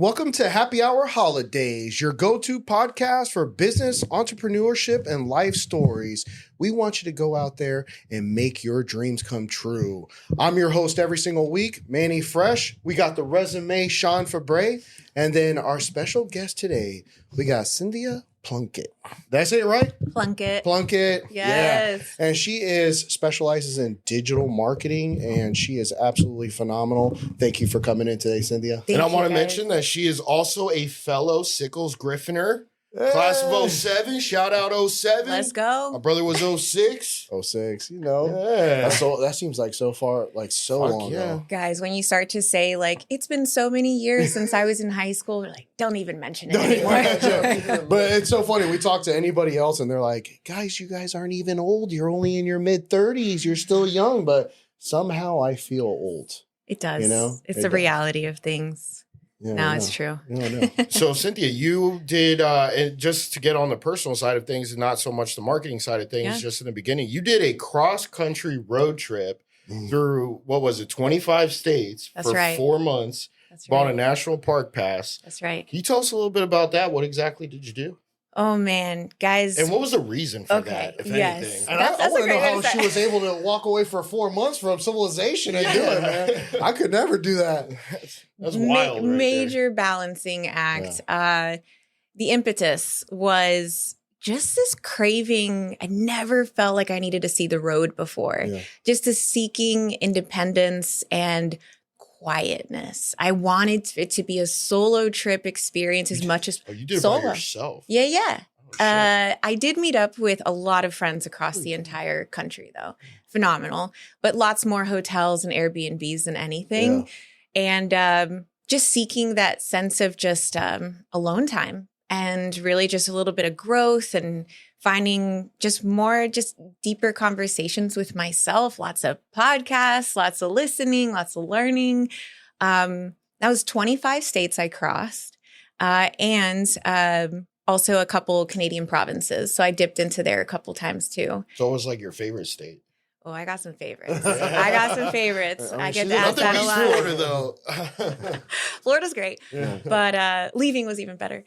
Welcome to Happy Hour Holidays, your go-to podcast for business, entrepreneurship, and life stories. We want you to go out there and make your dreams come true. I'm your host every single week, Manny Fresh. We got the resume, Sean Fabre, and then our special guest today, we got Cynthia Plunkett. Did I say it right? Plunkett. Plunkett. Yes. Yeah. And she specializes in digital marketing, and she is absolutely phenomenal. Thank you for coming in today, Cynthia. And I want to mention that she is also a fellow Sickles Grifner Class of 07. Shout out 07. Let's go. My brother was 06. 06, you know. Yeah. That seems like so far, like so Fuck long ago. Guys, when you start to say, like, it's been so many years since I was in high school, we're like, don't even mention it anymore. But it's so funny. We talk to anybody else and they're like, guys, you guys aren't even old. You're only in your mid-30s. You're still young. But somehow I feel old. It does. You know? It's the reality of things. Yeah, No, it's true. No. So, Cynthia, you did, and just to get on the personal side of things and not so much the marketing side of things, just in the beginning, you did a cross-country road trip through, 25 states for 4 months. That's Bought right. a national park pass. That's right. Can you tell us a little bit about that? What exactly did you do? Oh, man. Guys. And what was the reason for Okay, that, if yes. anything? And That's I a want to great know way how to she say- was able to walk away for 4 months from civilization and do it, man. I could never do that. That's wild. Right Major balancing act. The impetus was just this craving. I never felt like I needed to see the road before. Yeah. Just this seeking independence and quietness. I wanted it to be a solo trip experience as much as you did it solo. by yourself. Yeah. Oh, shit. I did meet up with a lot of friends across the entire country, though. Phenomenal. But lots more hotels and Airbnbs than anything. And just seeking that sense of just alone time and really just a little bit of growth and finding just deeper conversations with myself. Lots of podcasts, lots of listening, lots of learning. That was 25 states I crossed. And also a couple Canadian provinces. So I dipped into there a couple times too. So it was like your favorite state? Oh, I got some favorites. I get to ask Nothing that a beats lot. Florida, though. Florida's great, but leaving was even better.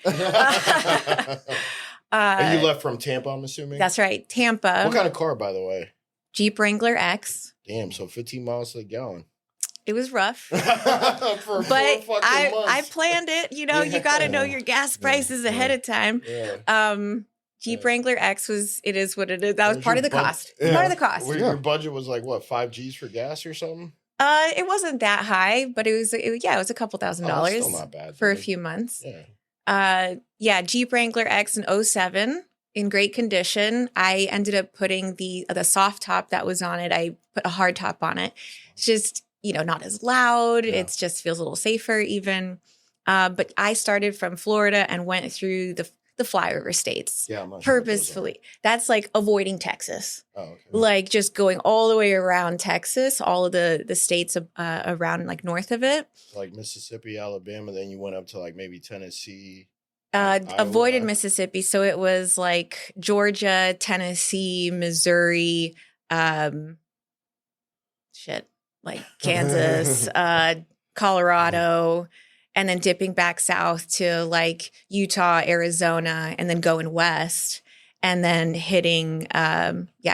And you left from Tampa, I'm assuming? That's right, Tampa. What kind of car, by the way? Jeep Wrangler X. Damn, so 15 miles to the gallon. It was rough. For But 4 fucking months. I planned it. You know, you got to know your gas prices ahead of time. Yeah. Jeep Wrangler X it is what it is. That was part of the cost. Yeah. Part of the cost. Your budget was like, what, 5 G's for gas or something? It wasn't that high, but it was a couple $1,000 Still not bad. for a few months. Yeah. Jeep Wrangler X in 07 in great condition. I ended up putting the soft top that was on it. I put a hard top on it. It's just, not as loud. Yeah. It just feels a little safer even. But I started from Florida and went through the flyover states Yeah, I'm not sure what those are. purposefully. That's like avoiding Texas. Oh, okay. Like just going all the way around Texas, all of the states around like north of it. Like Mississippi, Alabama, then you went up to like maybe Tennessee. Avoided Iowa. Mississippi. So it was like Georgia, Tennessee, Missouri, like Kansas, Colorado, and then dipping back south to like Utah, Arizona, and then going west and then hitting,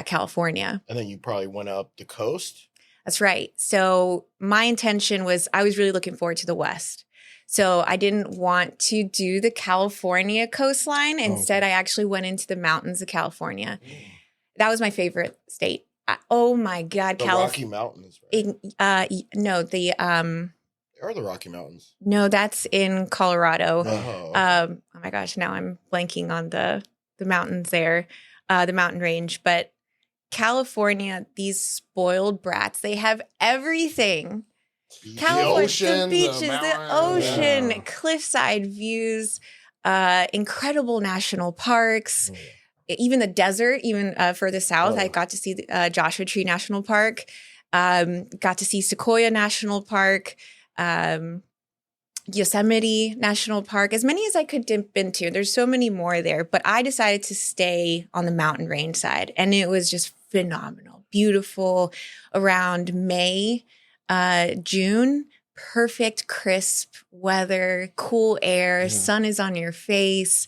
California. And then you probably went up the coast. That's right. So my intention was I was really looking forward to the west. So I didn't want to do the California coastline. Instead, I actually went into the mountains of California. That was my favorite state. Oh my God, The Rocky Mountains, right? No, They are the Rocky Mountains. no, that's in Colorado. Oh. Oh my gosh, now I'm blanking on the mountains there, the mountain range. But California, these spoiled brats, they have everything. California, ocean, the the beaches, the mountains. ocean, Yeah. cliffside views, incredible national parks, even the desert, even further south. I got to see the Joshua Tree National Park, got to see Sequoia National Park, Yosemite National Park, as many as I could dip into. There's so many more there, but I decided to stay on the mountain range side, and it was just phenomenal, beautiful. Around May, June, perfect, crisp weather, cool air, sun is on your face.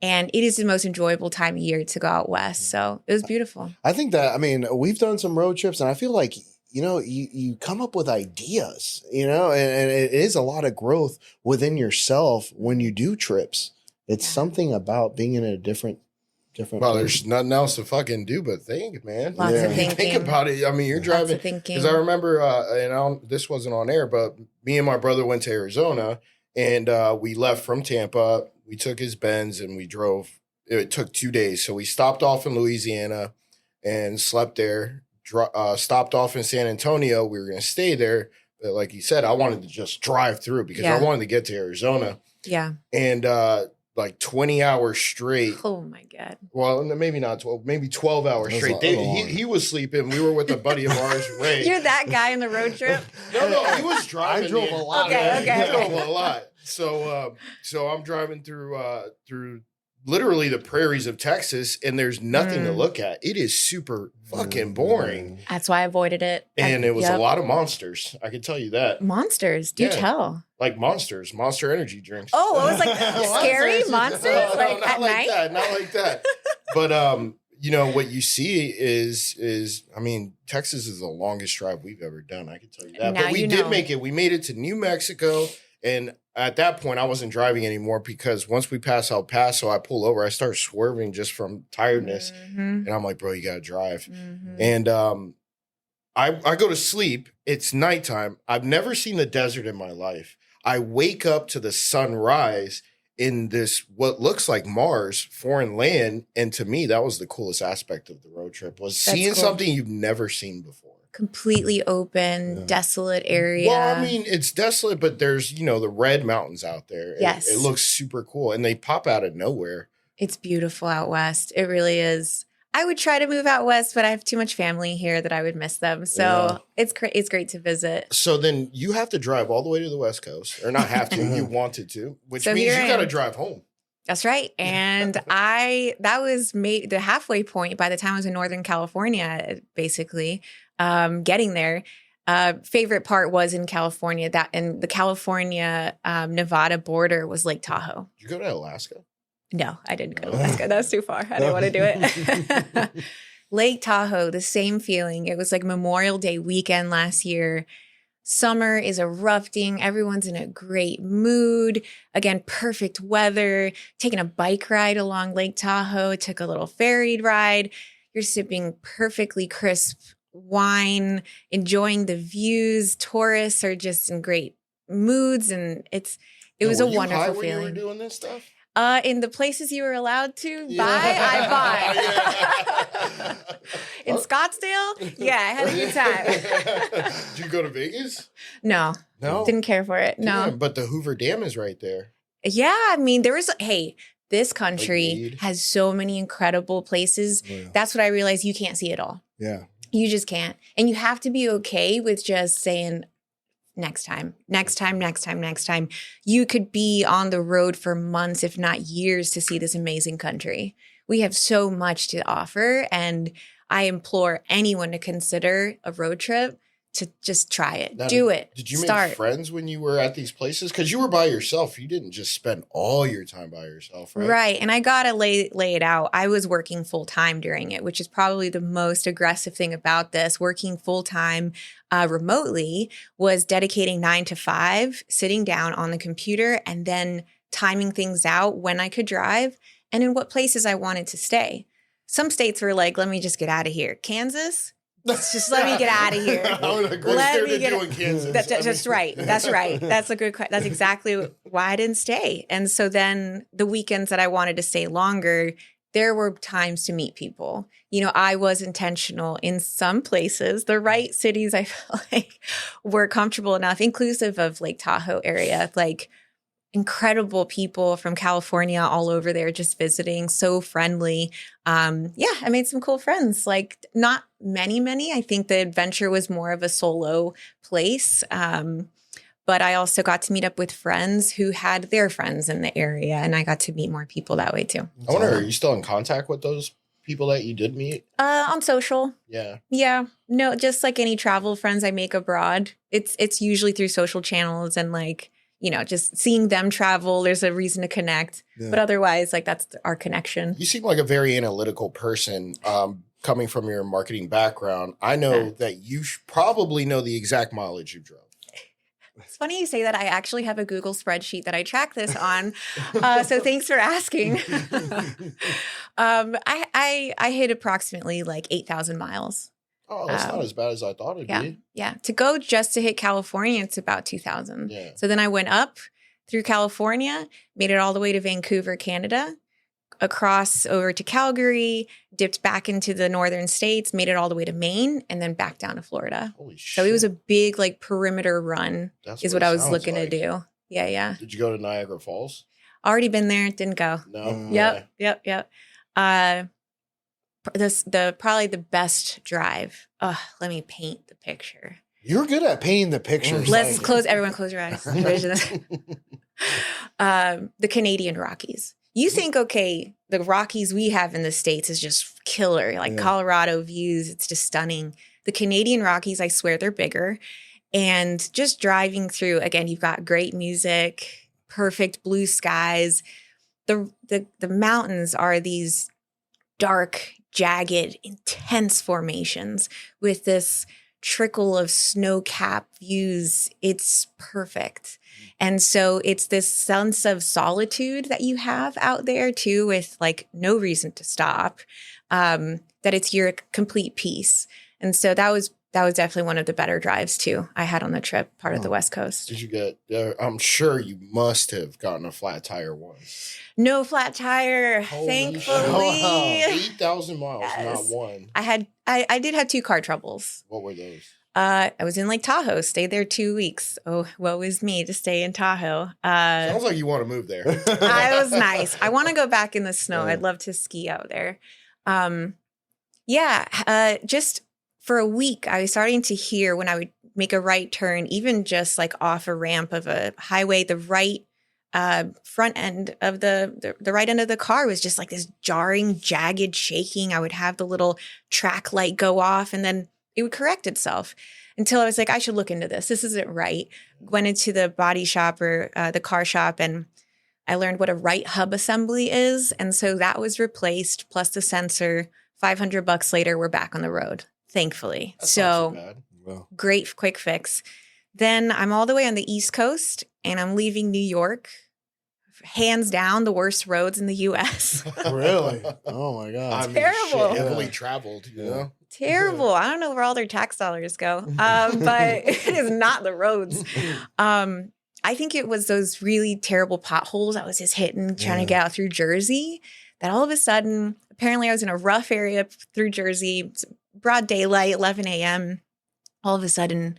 And it is the most enjoyable time of year to go out west. So it was beautiful. I think that, I mean, we've done some road trips and I feel like, you know, you come up with ideas, you know, and it is a lot of growth within yourself when you do trips. It's something about being in a different Well, place. there's nothing else to fucking do but think, man. Lots of thinking. Think about it. I mean, you're driving. Because I remember, this wasn't on air, but me and my brother went to Arizona and we left from Tampa. We took his Benz and we drove. It took 2 days. So we stopped off in Louisiana and slept there. Stopped off in San Antonio. We were going to stay there. But like you said, I wanted to just drive through because I wanted to get to Arizona. Yeah. And like 20 hours straight. Oh my God. Well, maybe not 12, maybe 12 hours straight. He was sleeping. We were with a buddy of ours, Ray. You're that guy in the road trip? No, he was driving. I drove a lot. Okay. He drove a lot. So I'm driving through literally the prairies of Texas, and there's nothing to look at. It is super fucking boring. That's why I avoided it. And it was a lot of monsters. I can tell you that. Monsters? Do tell. Like Monsters, Monster Energy drinks. Oh, I was like, scary monsters? No, like not at like night? that. Not like that. But you know, what you see is I mean, Texas is the longest drive we've ever done. I can tell you that. Now but we you did know. make it. We made it to New Mexico. And at that point, I wasn't driving anymore because once we pass El Paso, I pull over. I start swerving just from tiredness. And I'm like, bro, you got to drive. And I go to sleep. It's nighttime. I've never seen the desert in my life. I wake up to the sunrise in this, what looks like Mars, foreign land. And to me, that was the coolest aspect of the road trip, was seeing something you've never seen before. Completely open, desolate area. Well, I mean, it's desolate, but there's, you know, the red mountains out there. Yes. It looks super cool. And they pop out of nowhere. It's beautiful out west. It really is. I would try to move out west, but I have too much family here that I would miss them. So it's great to visit. So then you have to drive all the way to the West Coast, or not have to, you wanted to, which means you got to drive home. That's right. And that was the halfway point by the time I was in Northern California, basically, getting there. Favorite part was in California, that in the California Nevada border was Lake Tahoe. Did you go to Alaska? No, I didn't go to Alaska. That was too far. I didn't want to do it. Lake Tahoe, the same feeling. It was like Memorial Day weekend last year. Summer is erupting. Everyone's in a great mood. Again, perfect weather. Taking a bike ride along Lake Tahoe. Took a little ferry ride. You're sipping perfectly crisp wine, enjoying the views. Tourists are just in great moods, and it was a wonderful feeling. When you were doing this stuff? In the places you were allowed to buy, I bought. In Scottsdale, I had a good time. Did you go to Vegas? No, didn't care for it. No, Yeah, but the Hoover Dam is right there. Yeah, I mean, this country has so many incredible places. Yeah. That's what I realized. You can't see it all. Yeah. You just can't. And you have to be okay with just saying, next time. You could be on the road for months, if not years, to see this amazing country. We have so much to offer, and I implore anyone to consider a road trip to just try it. Now, do it. Did you make friends when you were at these places? Because you were by yourself. You didn't just spend all your time by yourself, right? Right. And I got to lay it out. I was working full time during it, which is probably the most aggressive thing about this. Working full time remotely was dedicating 9 to 5, sitting down on the computer and then timing things out when I could drive and in what places I wanted to stay. Some states were like, let me just get out of here. Kansas? Just let me get out of here. Let me get Kansas. That's right. That's right. That's a good question. That's exactly why I didn't stay. And so then the weekends that I wanted to stay longer, there were times to meet people. You know, I was intentional in some places. The right cities I felt like were comfortable enough, inclusive of Lake Tahoe area, like incredible people from California all over there just visiting, so friendly. I made some cool friends, like not many. I think the adventure was more of a solo place. But I also got to meet up with friends who had their friends in the area, and I got to meet more people that way too. I wonder, are you still in contact with those people that you did meet? On social. Yeah. Yeah. No, just like any travel friends I make abroad. It's usually through social channels and like, just seeing them travel, there's a reason to connect. Yeah. But otherwise, like that's our connection. You seem like a very analytical person. Coming from your marketing background, I know that you probably know the exact mileage you drove. It's funny you say that. I actually have a Google spreadsheet that I track this on. So thanks for asking. I hit approximately like 8,000 miles. Oh, that's not as bad as I thought it'd be. Yeah. To go just to hit California, it's about 2,000. Yeah. So then I went up through California, made it all the way to Vancouver, Canada, across over to Calgary, dipped back into the northern states, made it all the way to Maine, and then back down to Florida. Holy shit. So it was a big like perimeter run is what I was looking to do. Yeah. Did you go to Niagara Falls? Already been there, didn't go. No. Yep. Probably the best drive. Let me paint the picture. You're good at painting the pictures. Let's everyone close your eyes. The Canadian Rockies. You think, okay, the Rockies we have in the States is just killer, like Colorado views. It's just stunning. The Canadian Rockies, I swear they're bigger. And just driving through, again, you've got great music, perfect blue skies. The mountains are these dark, jagged, intense formations with this trickle of snow-capped views. It's perfect. And so it's this sense of solitude that you have out there too, with like no reason to stop, that it's your complete peace. And so that was definitely one of the better drives too I had on the trip, part of the West Coast. Did you get, I'm sure you must have gotten a flat tire once. No flat tire, thankfully. 8,000 miles, not one. I did have 2 car troubles. What were those? I was in Lake Tahoe, stayed there 2 weeks. Oh, woe is me to stay in Tahoe. Sounds like you want to move there. It was nice. I want to go back in the snow. I'd love to ski out there. Just for a week, I was starting to hear when I would make a right turn, even just like off a ramp of a highway, the right front end of the right end of the car was just like this jarring, jagged shaking. I would have the little track light go off and then it would correct itself until I was like, I should look into this. This isn't right. Went into the body shop or the car shop and I learned what a right hub assembly is. And so that was replaced plus the sensor. $500 later, we're back on the road, thankfully. That's not too bad. Well, great, quick fix. Then I'm all the way on the East Coast and I'm leaving New York. Hands down, the worst roads in the U.S. Really? Oh my God. Terrible. Heavily traveled, you know? Terrible. I don't know where all their tax dollars go, but it is not the roads. I think it was those really terrible potholes I was just hitting, trying to get out through Jersey, that all of a sudden, apparently I was in a rough area through Jersey, it's broad daylight, 11 a.m. All of a sudden,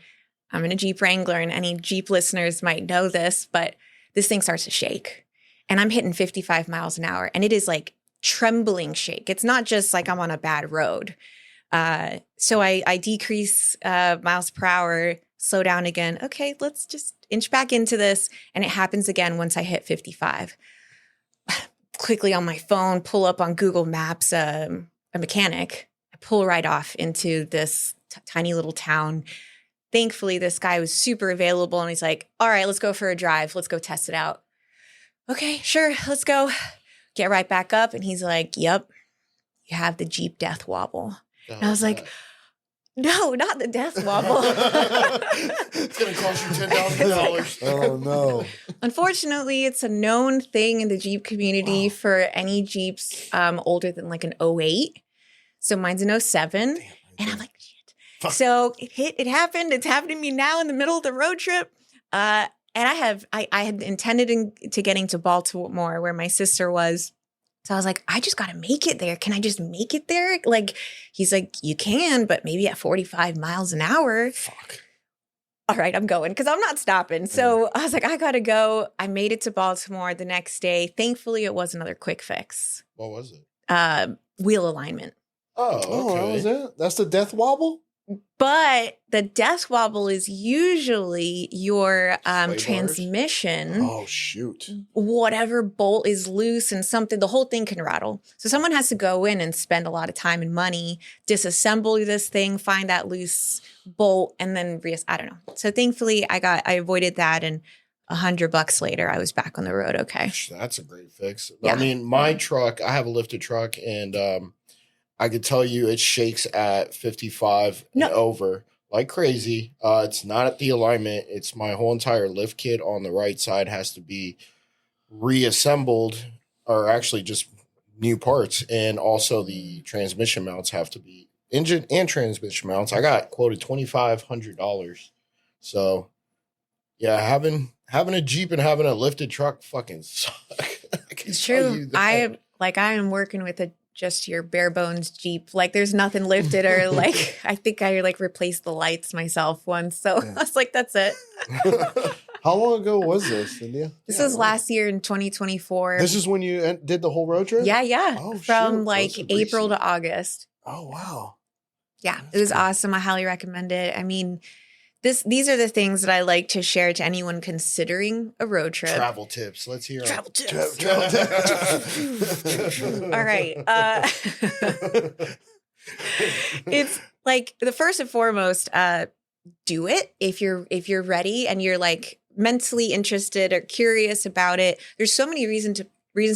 I'm in a Jeep Wrangler, and any Jeep listeners might know this, but this thing starts to shake. And I'm hitting 55 miles an hour, and it is like trembling shake. It's not just like I'm on a bad road. So I decrease miles per hour, slow down again. Okay, let's just inch back into this. And it happens again once I hit 55. Quickly on my phone, pull up on Google Maps a mechanic. I pull right off into this tiny little town. Thankfully, this guy was super available and he's like, all right, let's go for a drive. Let's go test it out. Okay, sure, let's go. Get right back up. And he's like, yep, you have the Jeep death wobble. And I was like, no, not the death wobble. It's going to cost you $10,000. Oh, no. Unfortunately, it's a known thing in the Jeep community for any Jeeps older than like an '08. So mine's an '07. And I'm like, shit. Fuck. So it happened. It's happening to me now in the middle of the road trip. And I had intended to getting to Baltimore where my sister was. So I was like, I just got to make it there. Can I just make it there? Like, he's like, you can, but maybe at 45 miles an hour. Fuck. All right, I'm going because I'm not stopping. So I was like, I got to go. I made it to Baltimore the next day. Thankfully, it was another quick fix. What was it? Wheel alignment. Oh, okay. That was it? That's the death wobble? But the death wobble is usually your transmission. Oh, shoot. Whatever bolt is loose and something, the whole thing can rattle. So someone has to go in and spend a lot of time and money, disassemble this thing, find that loose bolt, and then I don't know. So thankfully I avoided that, and $100 later, I was back on the road. Okay. That's a great fix. Yeah. I mean, my truck, I have a lifted truck, and I could tell you it shakes at 55 and over like crazy. It's not at the alignment. It's my whole entire lift kit on the right side has to be reassembled, or actually just new parts. And also the transmission mounts have to be engine and transmission mounts. I got quoted $2,500. So yeah, having a Jeep and having a lifted truck fucking suck. It's true. I am working with just your bare bones Jeep. Like there's nothing lifted, or like I think I like replaced the lights myself once. So I was like, that's it. How long ago was this, Cynthia? This was last year in 2024. This is when you did the whole road trip? Yeah. Oh, from shoot. like April to August. Oh, wow. Yeah, it was awesome. I highly recommend it. I mean, these are the things that I like to share to anyone considering a road trip. Travel tips. Let's hear Travel it. tips. All right. It's like the first and foremost, do it if you're ready and you're like mentally interested or curious about it. There's so many reasons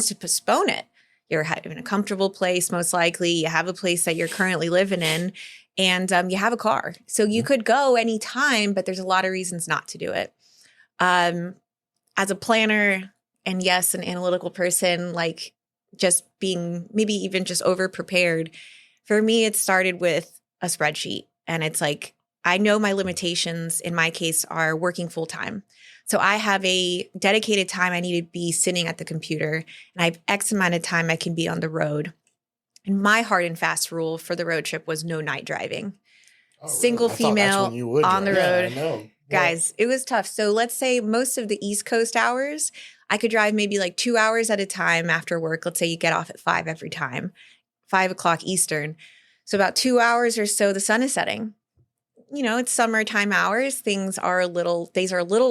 to postpone it. You're in a comfortable place, most likely. You have a place that you're currently living in, and you have a car. So you could go anytime, but there's a lot of reasons not to do it. As a planner and yes, an analytical person, like just being maybe even just over prepared, for me, it started with a spreadsheet. And it's like, I know my limitations in my case are working full time. So I have a dedicated time I need to be sitting at the computer, and I have X amount of time I can be on the road. And my hard and fast rule for the road trip was no night driving. Oh, Single female on the road. I know. Guys, it was tough. So let's say most of the East Coast hours, I could drive maybe like 2 hours at a time after work. Let's say you get off at 5 every time, 5 o'clock Eastern. So about 2 hours or so, the sun is setting. You know, it's summertime hours. Days are a little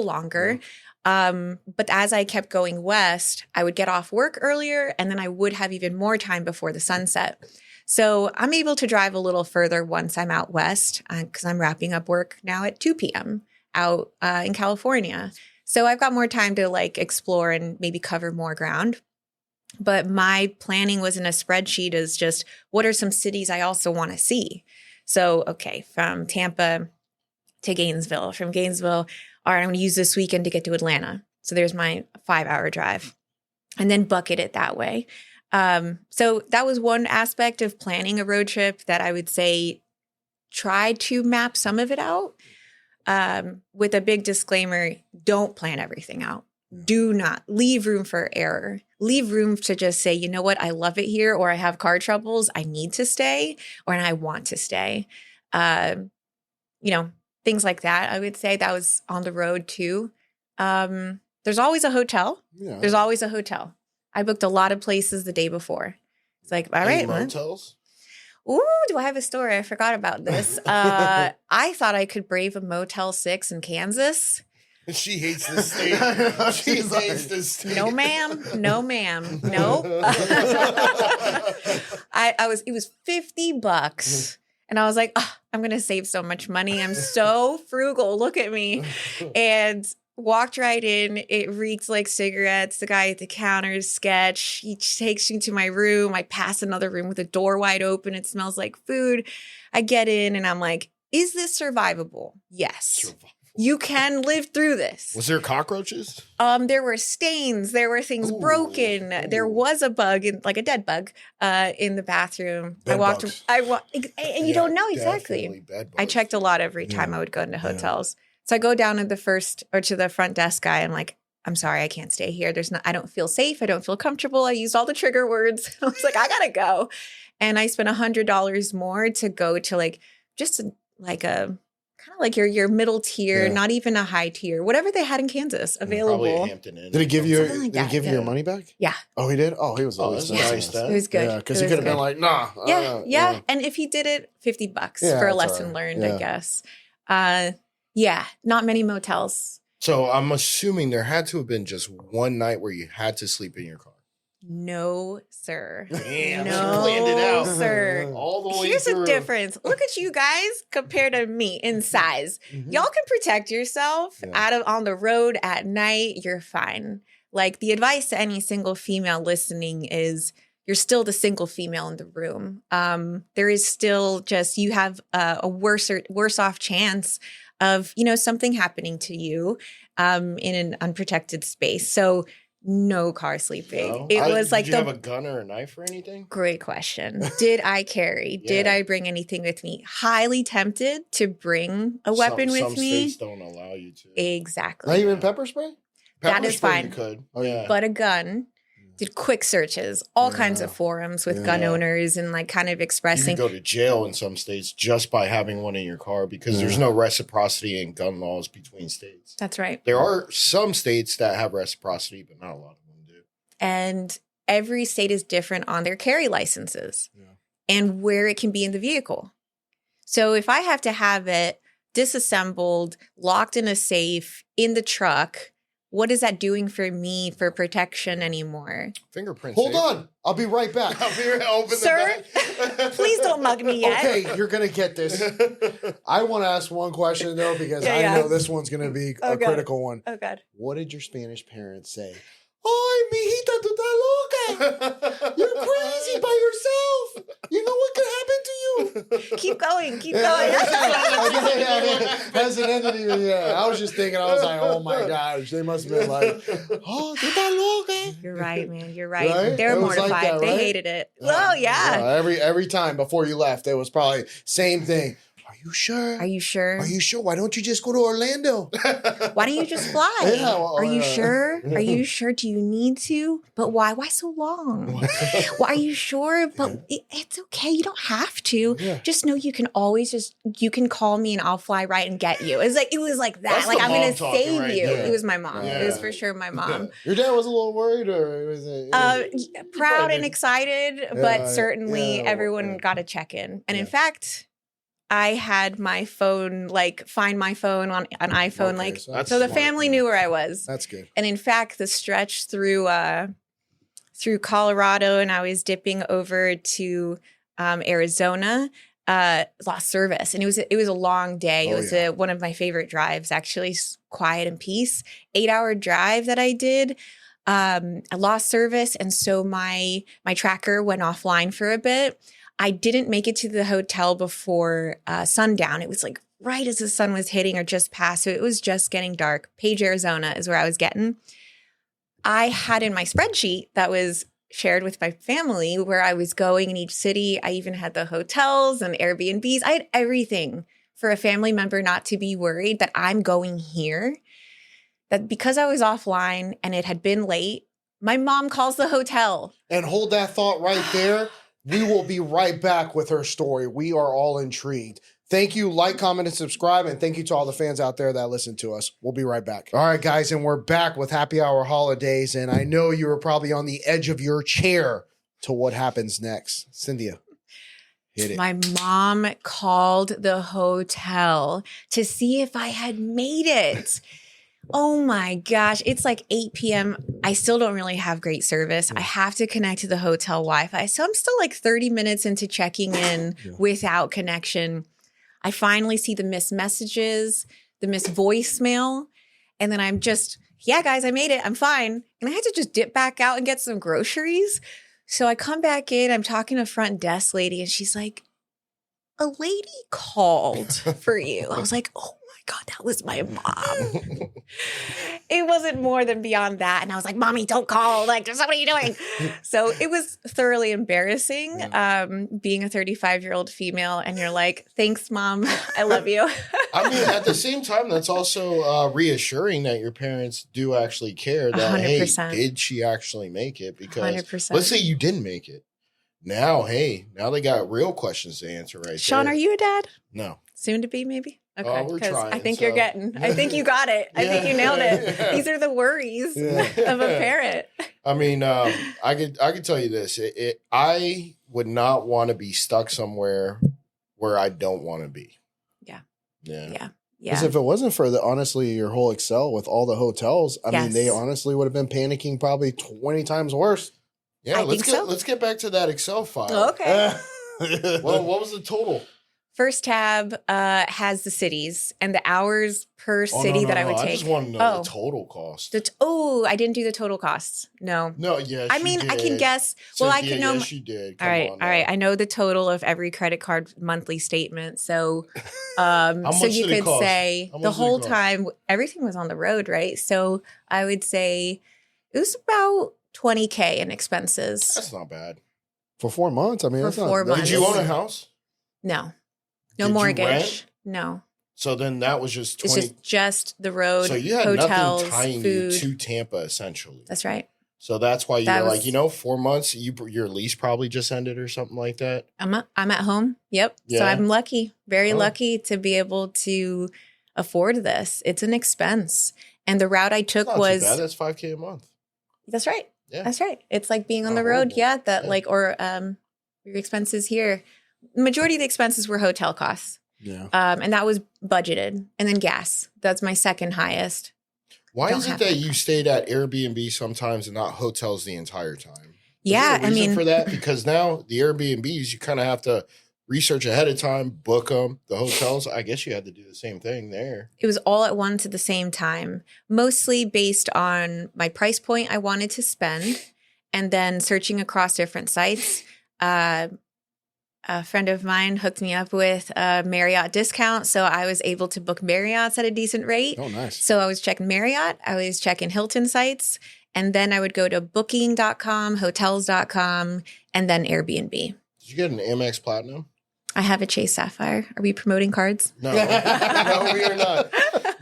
longer. But as I kept going west, I would get off work earlier, and then I would have even more time before the sunset. So I'm able to drive a little further once I'm out west, because I'm wrapping up work now at 2 p.m. out in California. So I've got more time to like explore and maybe cover more ground. But my planning was in a spreadsheet as just what are some cities I also want to see. So, okay, from Tampa to Gainesville, from Gainesville, all right, I'm going to use this weekend to get to Atlanta. So there's my 5-hour drive, and then bucket it that way. So that was one aspect of planning a road trip that I would say try to map some of it out, with a big disclaimer: don't plan everything out. Do not leave room for error. Leave room to just say, you know what, I love it here, or I have car troubles, I need to stay, or I want to stay. Things like that. I would say that was on the road too. There's always a hotel. Yeah. There's always a hotel. I booked a lot of places the day before. It's like, all right, motels. Ooh, do I have a story? I forgot about this. I thought I could brave a Motel 6 in Kansas. She hates this state. She hates this state. No, ma'am. No, ma'am. No. It was $50. And I was like, oh, I'm going to save so much money. I'm so frugal. Look at me. And walked right in. It reeked like cigarettes. The guy at the counter is sketch. He takes me to my room. I pass another room with a door wide open. It smells like food. I get in and I'm like, is this survivable? Yes. You can live through this. Was there cockroaches? There were stains. There were things broken. There was a bug, like a dead bug, in the bathroom. And you don't know exactly. I checked a lot every time I would go into hotels. So I go down to the front desk guy. I'm like, I'm sorry, I can't stay here. I don't feel safe. I don't feel comfortable. I used all the trigger words. I was like, I gotta go. And I spent $100 more to go to like just a kind of like your middle tier, Yeah. not even a high tier, whatever they had in Kansas available. Probably a Hampton Inn. Did he give you? Something like Did he that, give you yeah. your money back? Yeah. Oh, he did. Oh, he was. Oh, always that's nice. It was good. Yeah, because It he was could have been good. like, nah. Yeah. And if he did it, $50 Yeah, for a that's lesson all right. learned, Yeah. I guess. Yeah, not many motels. So I'm assuming there had to have been just one night where you had to sleep in your car. No, sir. Damn, no, she planned it out. sir. All the way Here's through. a difference. Look at you guys compared to me in size. Mhm. Y'all can protect yourself Yeah. on the road at night. You're fine. Like the advice to any single female listening is you're still the single female in the room. There is still just, you have a worse off chance of, something happening to you in an unprotected space. So no car sleeping. No? It was like did you have a gun or a knife or anything? Great question. Did I carry? Did Yeah. I bring anything with me? Highly tempted to bring a weapon some with me. States don't allow you to. Exactly. Not even pepper spray. That Pepper is spray fine. You could. Oh, yeah. Yeah. But a gun. Did quick searches, all kinds Yeah. of forums with gun Yeah. owners and like kind of You expressing. could go to jail in some states just by having one in your car because there's no reciprocity in gun laws between states. That's right. There are some states that have reciprocity, but not a lot of them do. And every state is different on their carry licenses Yeah. and where it can be in the vehicle. So if I have to have it disassembled, locked in a safe in the truck, what is that doing for me for protection anymore? Fingerprints. Hold on. I'll be right back. Sir, please don't mug me yet. Okay, you're gonna get this. I want to ask one question though because Yeah, I yeah. know this one's gonna be a Okay. critical one. Oh, God. What did your Spanish parents say? Ay, mijita, tú estás loca. You're crazy by yourself. You know what could happen to you? Keep going. Keep Yeah. going. Hasn't ended even yet. I was just thinking, I was like, oh my gosh, they must have been like, oh, tú estás loca. You're right, man. You're right. Right? They're It was like mortified. that, They right? hated it. Well, yeah. Every time before you left, it was probably same thing. Are you sure? Are you sure? Are you sure? Why don't you just go to Orlando? Why don't you just fly? Yeah, well, Are you yeah. sure? Are you sure? Do you need to? But why? Why so long? Well, are you sure? But it's okay. You don't have to. Yeah. Just know you can always you can call me and I'll fly right and get you. It was like that. That's like the I'm gonna mom talking save right you. there. It was my mom. Yeah. It was for sure my mom. Your dad was a little worried, or was it? Proud and did. excited, Yeah, but certainly yeah, everyone yeah. got a check in. And in Yeah. fact, I had my phone, like find my phone on an iPhone, Okay, like so that's so the smart, family yeah. knew where I was. That's good. And in fact, the stretch through Colorado, and I was dipping over to Arizona, lost service, and it was a long day. Oh, It was yeah. one of my favorite drives, actually, quiet and peace. 8-hour drive that I did. I lost service, and so my tracker went offline for a bit. I didn't make it to the hotel before sundown. It was like right as the sun was hitting or just past, so it was just getting dark. Page, Arizona is where I was getting. I had in my spreadsheet that was shared with my family where I was going in each city. I even had the hotels and Airbnbs. I had everything for a family member not to be worried that I'm going here. That because I was offline and it had been late, my mom calls the hotel. And hold that thought right there. We will be right back with her story. We are all intrigued. Thank you. Like, comment, and subscribe. And thank you to all the fans out there that listen to us. We'll be right back. All right, guys. And we're back with Happy Hour Holidays. And I know you were probably on the edge of your chair to what happens next. Cynthia, hit it. My mom called the hotel to see if I had made it. Oh my gosh. It's like 8 p.m. I still don't really have great service. I have to connect to the hotel Wi-Fi. So I'm still like 30 minutes into checking in without connection. I finally see the missed messages, the missed voicemail. And then I'm just, yeah, guys, I made it. I'm fine. And I had to just dip back out and get some groceries. So I come back in. I'm talking to front desk lady, and she's like, a lady called for you. I was like, oh my God, that was my mom. It wasn't more than beyond that. And I was like, Mommy, don't call. Like, what are you doing? So it was thoroughly embarrassing being a 35-year-old female. And you're like, thanks, Mom. I love you. I mean, at the same time, that's also reassuring that your parents do actually care that, 100%. hey, did she actually make it? Because 100%. let's say you didn't make it. Now they got real questions to answer right Sean, there. are you a dad? No. Soon to be, maybe? Okay, Oh, we're because I trying, think so- I think you got it. I think you nailed it. These are the worries of a parent. I mean, I could tell you this. I would not want to be stuck somewhere where I don't want to be. Yeah. Yeah. Because if it wasn't for honestly, your whole Excel with all the hotels, I mean, they honestly would have been panicking probably 20 times worse. Yeah, let's let's get back to that Excel file. Okay. Well, what was the total? First tab has the cities and the hours per city that I would take. I just want to know the total cost. I didn't do the total costs. No. No, yes. I mean, you I can did. guess. Cynthia, I can know. Yes, you did. Come all on right. now. I know the total of every credit card monthly statement. So, much so you did it could cost? say How much the did it whole cost? time everything was on the road, right? So I would say it was about $20K in expenses. That's not bad. For 4 months. I mean, For that's not 4 months. Did you own a house? No Did you mortgage. rent? No. So then that was just 20. It's just the road. So you had hotels, nothing tying food. you to Tampa, essentially. That's right. So that's why That you're was- like, 4 months, your lease probably just ended or something like that. I'm at home. Yep. So Yeah. I'm lucky, very Oh. lucky to be able to afford this. It's an expense. And the route I took Not was too bad. That's $5K a month. that's right. Yeah. That's right. It's like being on Not the road. horrible. Yeah. That Yeah. or your expenses here. Majority of the expenses were hotel costs. Yeah. And that was budgeted. And then gas. That's my second highest. Why Don't is it have that that you stayed at Airbnb sometimes and not hotels the entire time? Yeah. Is there a I reason mean, for that, because now the Airbnbs, you kind of have to research ahead of time, book them. The hotels, I guess you had to do the same thing there. it was all at once at the same time, mostly based on my price point I wanted to spend, and then searching across different sites. A friend of mine hooked me up with a Marriott discount, so I was able to book Marriotts at a decent rate. Oh, nice. So I was checking Marriott, I was checking Hilton sites, and then I would go to booking.com, hotels.com, and then Airbnb. Did you get an Amex Platinum? I have a Chase Sapphire. Are we promoting cards? No, no, we are not.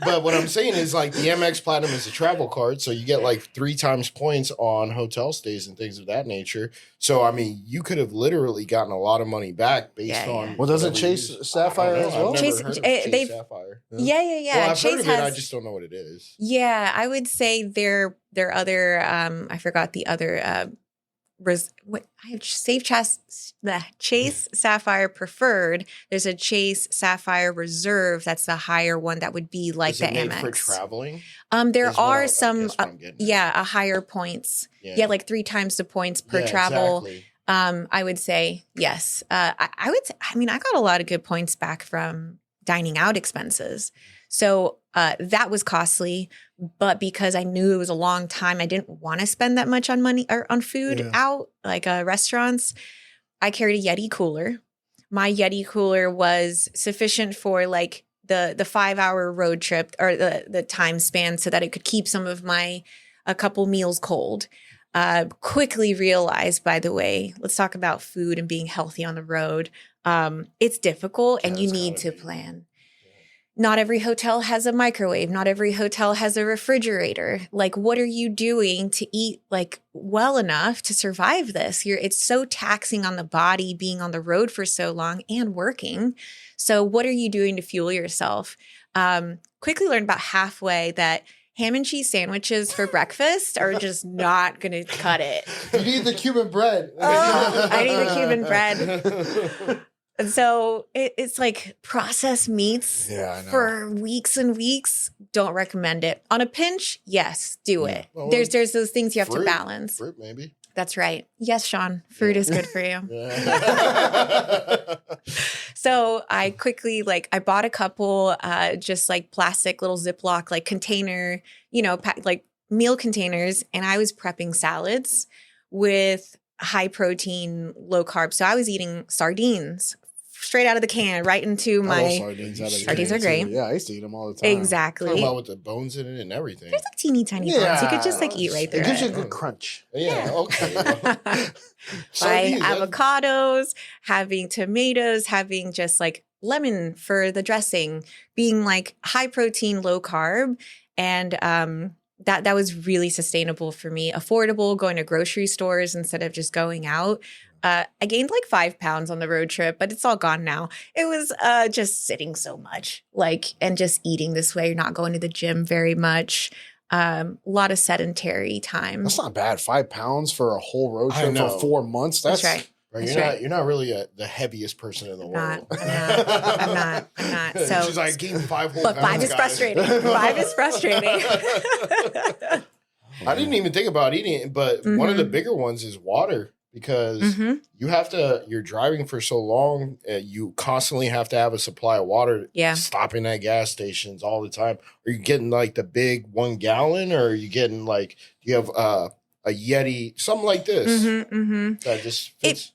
But what I'm saying is, like, the Amex Platinum is a travel card, so you get like 3 times points on hotel stays and things of that nature. So, I mean, you could have literally gotten a lot of money back based on. Well, doesn't whatever you Chase use. Sapphire I don't as know. well? I've never Chase- heard of they've- Chase Sapphire. Yeah. Well, I've Chase heard of has. it. I just don't know what it is. Yeah, I would say their other. I forgot the other. I have the Chase Sapphire Preferred. There's a Chase Sapphire Reserve. That's the higher one. That would be like Is the it made Amex. for traveling? There Is what I are guess some. what I'm getting at. A higher points. Yeah, like 3 times the points per Yeah, travel. exactly. I would say yes. I would. I mean, I got a lot of good points back from dining out expenses. So that was costly, but because I knew it was a long time, I didn't want to spend that much on money or on food out, like restaurants. I carried a Yeti cooler. My Yeti cooler was sufficient for like the 5-hour road trip or the time span, so that it could keep some of a couple meals cold. Quickly realized, by the way, let's talk about food and being healthy on the road. It's difficult and you need to plan. Not every hotel has a microwave. Not every hotel has a refrigerator. Like, what are you doing to eat like well enough to survive this? It's so taxing on the body being on the road for so long and working. So what are you doing to fuel yourself? Quickly learned about halfway that ham and cheese sandwiches for breakfast are just not going to cut it. You need the Cuban bread. I need the Cuban bread. And so it's like processed meats for weeks and weeks. Don't recommend it. On a pinch, yes, do it. Well, There's those things you have to fruit. balance. Fruit, maybe. That's right. Yes, Sean, fruit is good for you. Yeah. So I quickly, I bought a couple just like plastic little Ziploc like container, like meal containers. And I was prepping salads with high protein, low carb. So I was eating sardines straight out of the can, right into I my love sardines. Out of the Sardines can, are great. too. Yeah, I used to eat them all the time. Exactly. Talking about with the bones in it and everything. There's like teeny tiny bones. You could just like eat right through It gives you a it. good crunch. Yeah, okay. Well, Buy sardines, that's- avocados, having tomatoes, having just like lemon for the dressing, being like high protein, low carb. And that was really sustainable for me. Affordable, going to grocery stores instead of just going out. I gained like 5 pounds on the road trip, but it's all gone now. It was just sitting so much, and just eating this way. You're not going to the gym very much. A lot of sedentary time. That's not bad. 5 pounds for a whole road trip for 4 months. That's right. Bro, you're not really the heaviest person in the world. I'm not. So she's like, gained 5 whole but pounds, 5 is guys. frustrating. 5 is frustrating. I didn't even think about eating, but one of the bigger ones is water, because you're driving for so long, you constantly have to have a supply of water, stopping at gas stations all the time. Are you getting like the big 1 gallon, or are you getting like, do you have a Yeti, something like this that just fits?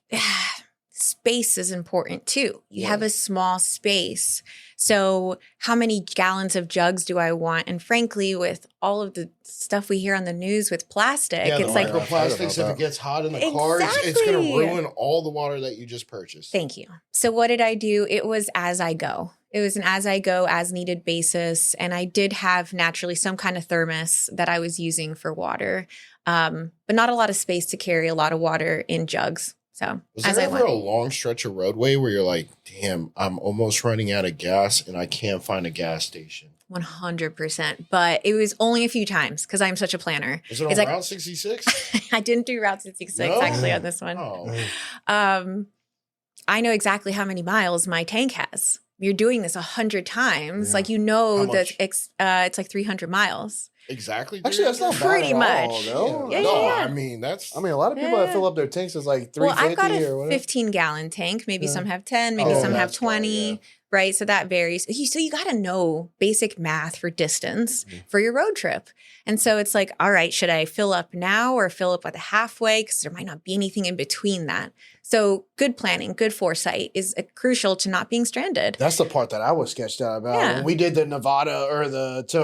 Space is important too. You have a small space. So how many gallons of jugs do I want? And frankly, with all of the stuff we hear on the news with plastic, it's like microplastics, if it gets hot in the cars, it's going to ruin all the water that you just purchased. Thank you. So what did I do? It was as I go. It was an as I go, as needed basis. And I did have naturally some kind of thermos that I was using for water, but not a lot of space to carry a lot of water in jugs. So was there ever a long stretch of roadway where you're like, damn, I'm almost running out of gas and I can't find a gas station? 100%. But it was only a few times because I'm such a planner. Was it on Route 66? I didn't do Route 66 actually on this one. Oh. I know exactly how many miles my tank has. You're doing this 100 times. Yeah. Like, that it's like 300 miles. Exactly. Actually, that's not pretty bad much. at all, no? Yeah. I mean, a lot of people that fill up their tanks is like 350 well, I've got or a whatever. 15-gallon tank. Maybe some have 10. Maybe some have 20. Right. So that varies. So you got to know basic math for distance for your road trip. And so it's like, all right, should I fill up now or fill up at the halfway? Because there might not be anything in between that. So good planning, good foresight is crucial to not being stranded. That's the part that I was sketched out about. Yeah. When we did the Nevada or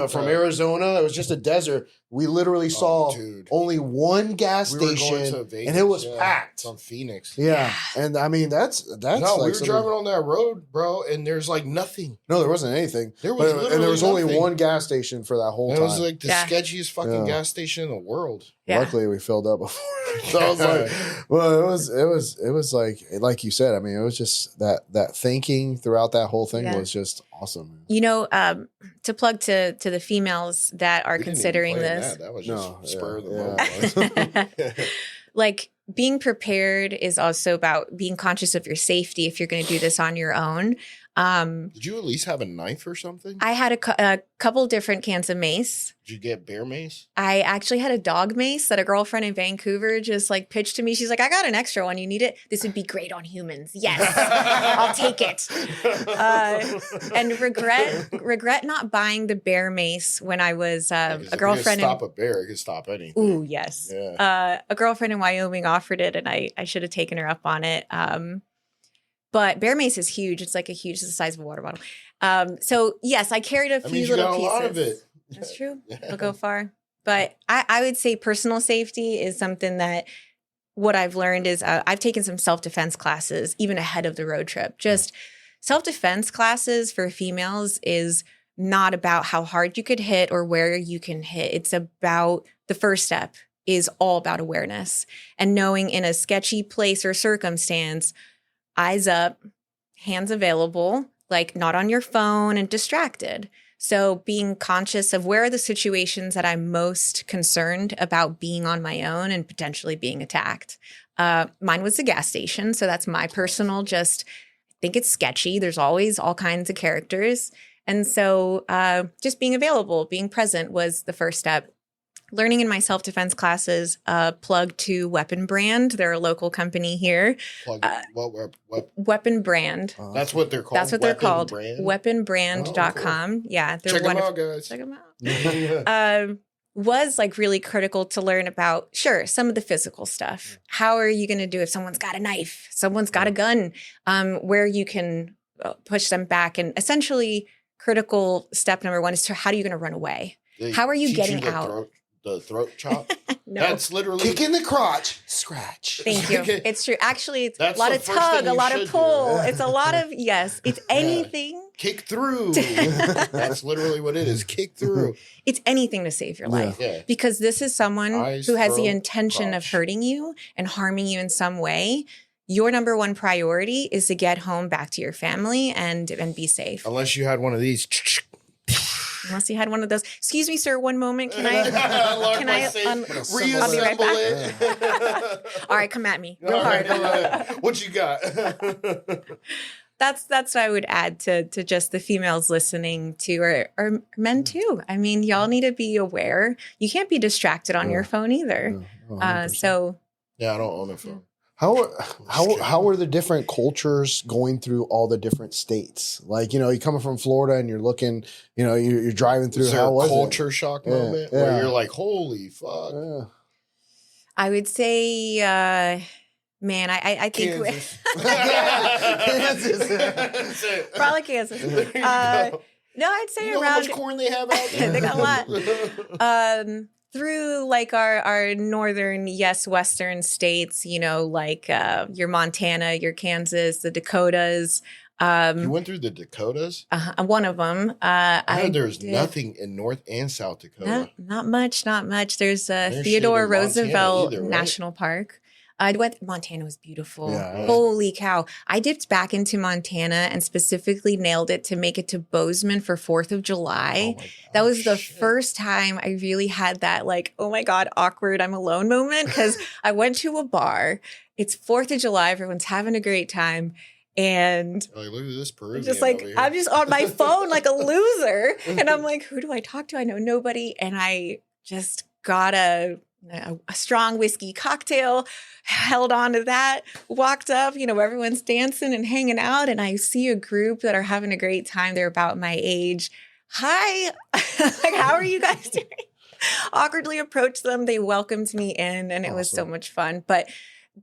from Arizona, it was just a desert. We literally saw only one gas station, and it was packed. On Phoenix. Yeah. And I mean, that's no, like we were driving on that road, bro, and there's like nothing. No, there wasn't anything. There was and there was only nothing. one gas station for that whole And time. it was like the sketchiest fucking gas station in the world. Yeah. Luckily, we filled up before. So I was like, well, it was like you said. I mean, it was just that thinking throughout that whole thing was just awesome. You know, to plug to the females that are considering this, that was just spur of the moment. like being prepared is also about being conscious of your safety if you're going to do this on your own. Did you at least have a knife or something? I had a couple different cans of mace. Did you get bear mace? I actually had a dog mace that a girlfriend in Vancouver just like pitched to me. She's like, I got an extra one. You need it? This would be great on humans. Yes, I'll take it. And regret not buying the bear mace when I was a girlfriend. Stop a bear, it could stop anything. Ooh, yes. Yeah. A girlfriend in Wyoming offered it, and I should have taken her up on it. But bear mace is huge. It's like it's the size of a water bottle. So yes, I carried a few little pieces. A lot of it. That's true. It'll go far. But I would say personal safety is something that what I've learned is I've taken some self-defense classes even ahead of the road trip. Just self-defense classes for females is not about how hard you could hit or where you can hit. It's about the first step is all about awareness and knowing in a sketchy place or circumstance, eyes up, hands available, like not on your phone and distracted. So being conscious of where are the situations that I'm most concerned about being on my own and potentially being attacked. Mine was the gas station. So that's my personal I think it's sketchy. There's always all kinds of characters. And so just being available, being present was the first step. Learning in my self-defense classes, plug to Weapon Brand. They're a local company here. What? Weapon Brand. That's what they're called? That's what they're called. Brand? Weaponbrand.com. Oh, cool. Yeah. They're Check them out, guys. Check them out. Was like really critical to learn about, sure, some of the physical stuff. How are you going to do if someone's got a knife, someone's got a gun, where you can push them back. And essentially critical step number one is how are you going to run away? How are you getting out? The throat chop? No. That's literally kick in the crotch, scratch. Thank you. It's true. Actually, it's That's a lot the of first tug, thing a you lot of should pull. do. It's a lot of, yes, it's anything. Kick through. That's literally what it is. Kick through. It's anything to save your life. Yeah. Because this is someone Eyes, who has the throat, intention of crotch. hurting you and harming you in some way. your number one priority is to get home back to your family and be safe. Unless you had one of these. Unless you had one of those. Excuse me, sir, one moment. Can I reassemble right back? it? All right, come at me. All Real hard. right. What you got? That's what I would add to just the females listening to, or men too. I mean, y'all need to be aware. You can't be distracted on your phone either. So yeah, I don't own a phone. How are the different cultures going through all the different states? Like, you know, you're coming from Florida and you're looking, you know, you're driving through. Is there a culture shock moment where you're like, holy fuck? Yeah. I would say, man, I think Kansas. probably Kansas. No, I'd say you know around how much corn they have out there? they got a lot. Through like our northern, western states, you know, like your Montana, your Kansas, the Dakotas. You went through the Dakotas? One of them. I heard there's nothing in North and South Dakota. Not much. There's Theodore Roosevelt either, right? National Park. I went. Montana was beautiful. Yeah. Holy cow! I dipped back into Montana and specifically nailed it to make it to Bozeman for 4th of July. That was the first time I really had that like, oh my God, awkward, I'm alone moment, because I went to a bar. It's 4th of July. Everyone's having a great time. And like, look at this Peruvian. Just like, I'm just on my phone like a loser. And I'm like, who do I talk to? I know nobody. And I just got a strong whiskey cocktail, held on to that, walked up, you know, everyone's dancing and hanging out. And I see a group that are having a great time. They're about my age. Hi, like, how are you guys doing? Awkwardly approached them. They welcomed me in and it was so much fun. But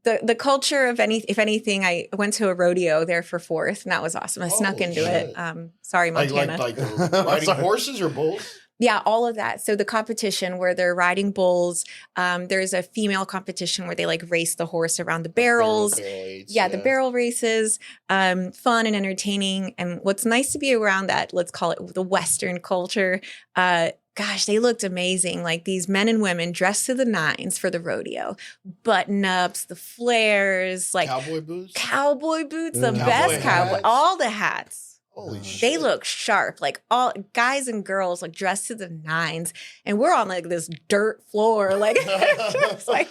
the culture of if anything, I went to a rodeo there for 4th and that was awesome. I snuck into it. Sorry, Montana. Like riding horses or bulls? Yeah, all of that. So the competition where they're riding bulls, there's a female competition where they like race the horse around the barrels. The barrel races, fun and entertaining. And what's nice to be around that, let's call it the Western culture. Gosh, they looked amazing. Like these men and women dressed to the nines for the rodeo, button ups, the flares, like cowboy boots, the best cowboy, all the hats. Holy shit. They look sharp, like all guys and girls like dressed to the nines. And we're on like this dirt floor, like just like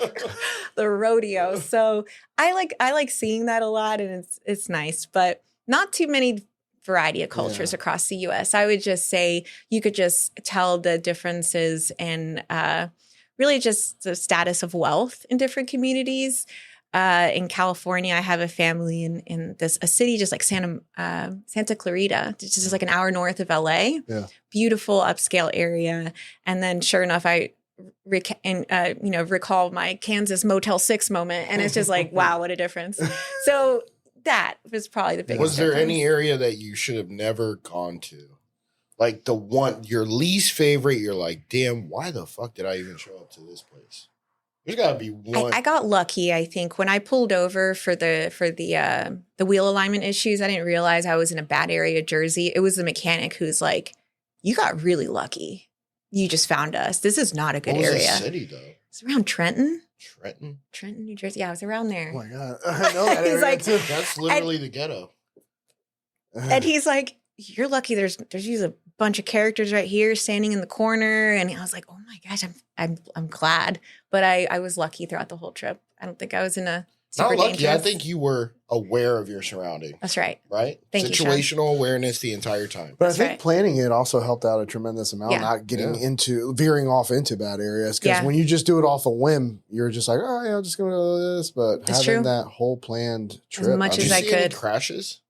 the rodeo. So I like seeing that a lot and it's nice, but not too many variety of cultures across the US. I would just say you could just tell the differences in really just the status of wealth in different communities. In California, I have a family in a city just like Santa Clarita, which is like an hour north of LA. Yeah. Beautiful upscale area. And then sure enough, I recall my Kansas Motel 6 moment. And it's just like, wow, what a difference. So that was probably the biggest Was there difference. any area that you should have never gone to? Like the one, your least favorite, you're like, damn, why the fuck did I even show up to this place? There's got to be one. I got lucky, I think. When I pulled over for the wheel alignment issues, I didn't realize I was in a bad area of Jersey. It was the mechanic who's like, you got really lucky. You just found us. This is not a good area. What was the city, though? It's around Trenton. Trenton, New Jersey. Yeah, it was around there. Oh, my God. I know that area like, too. That's literally the ghetto. And he's like, you're lucky. There's usually a bunch of characters right here standing in the corner. And I was like, oh, my gosh, I'm glad. But I was lucky throughout the whole trip. I don't think I was in a super Not lucky. dangerous. I think you were aware of your surroundings. That's right. Right? Thank you, Sean. Situational awareness the entire time. But I think planning it also helped out a tremendous amount, not getting veering off into bad areas. Because when you just do it off a whim, you're just like, oh, yeah, I'm just going to go to this. But having that whole planned trip. As much as I Did you see any could. crashes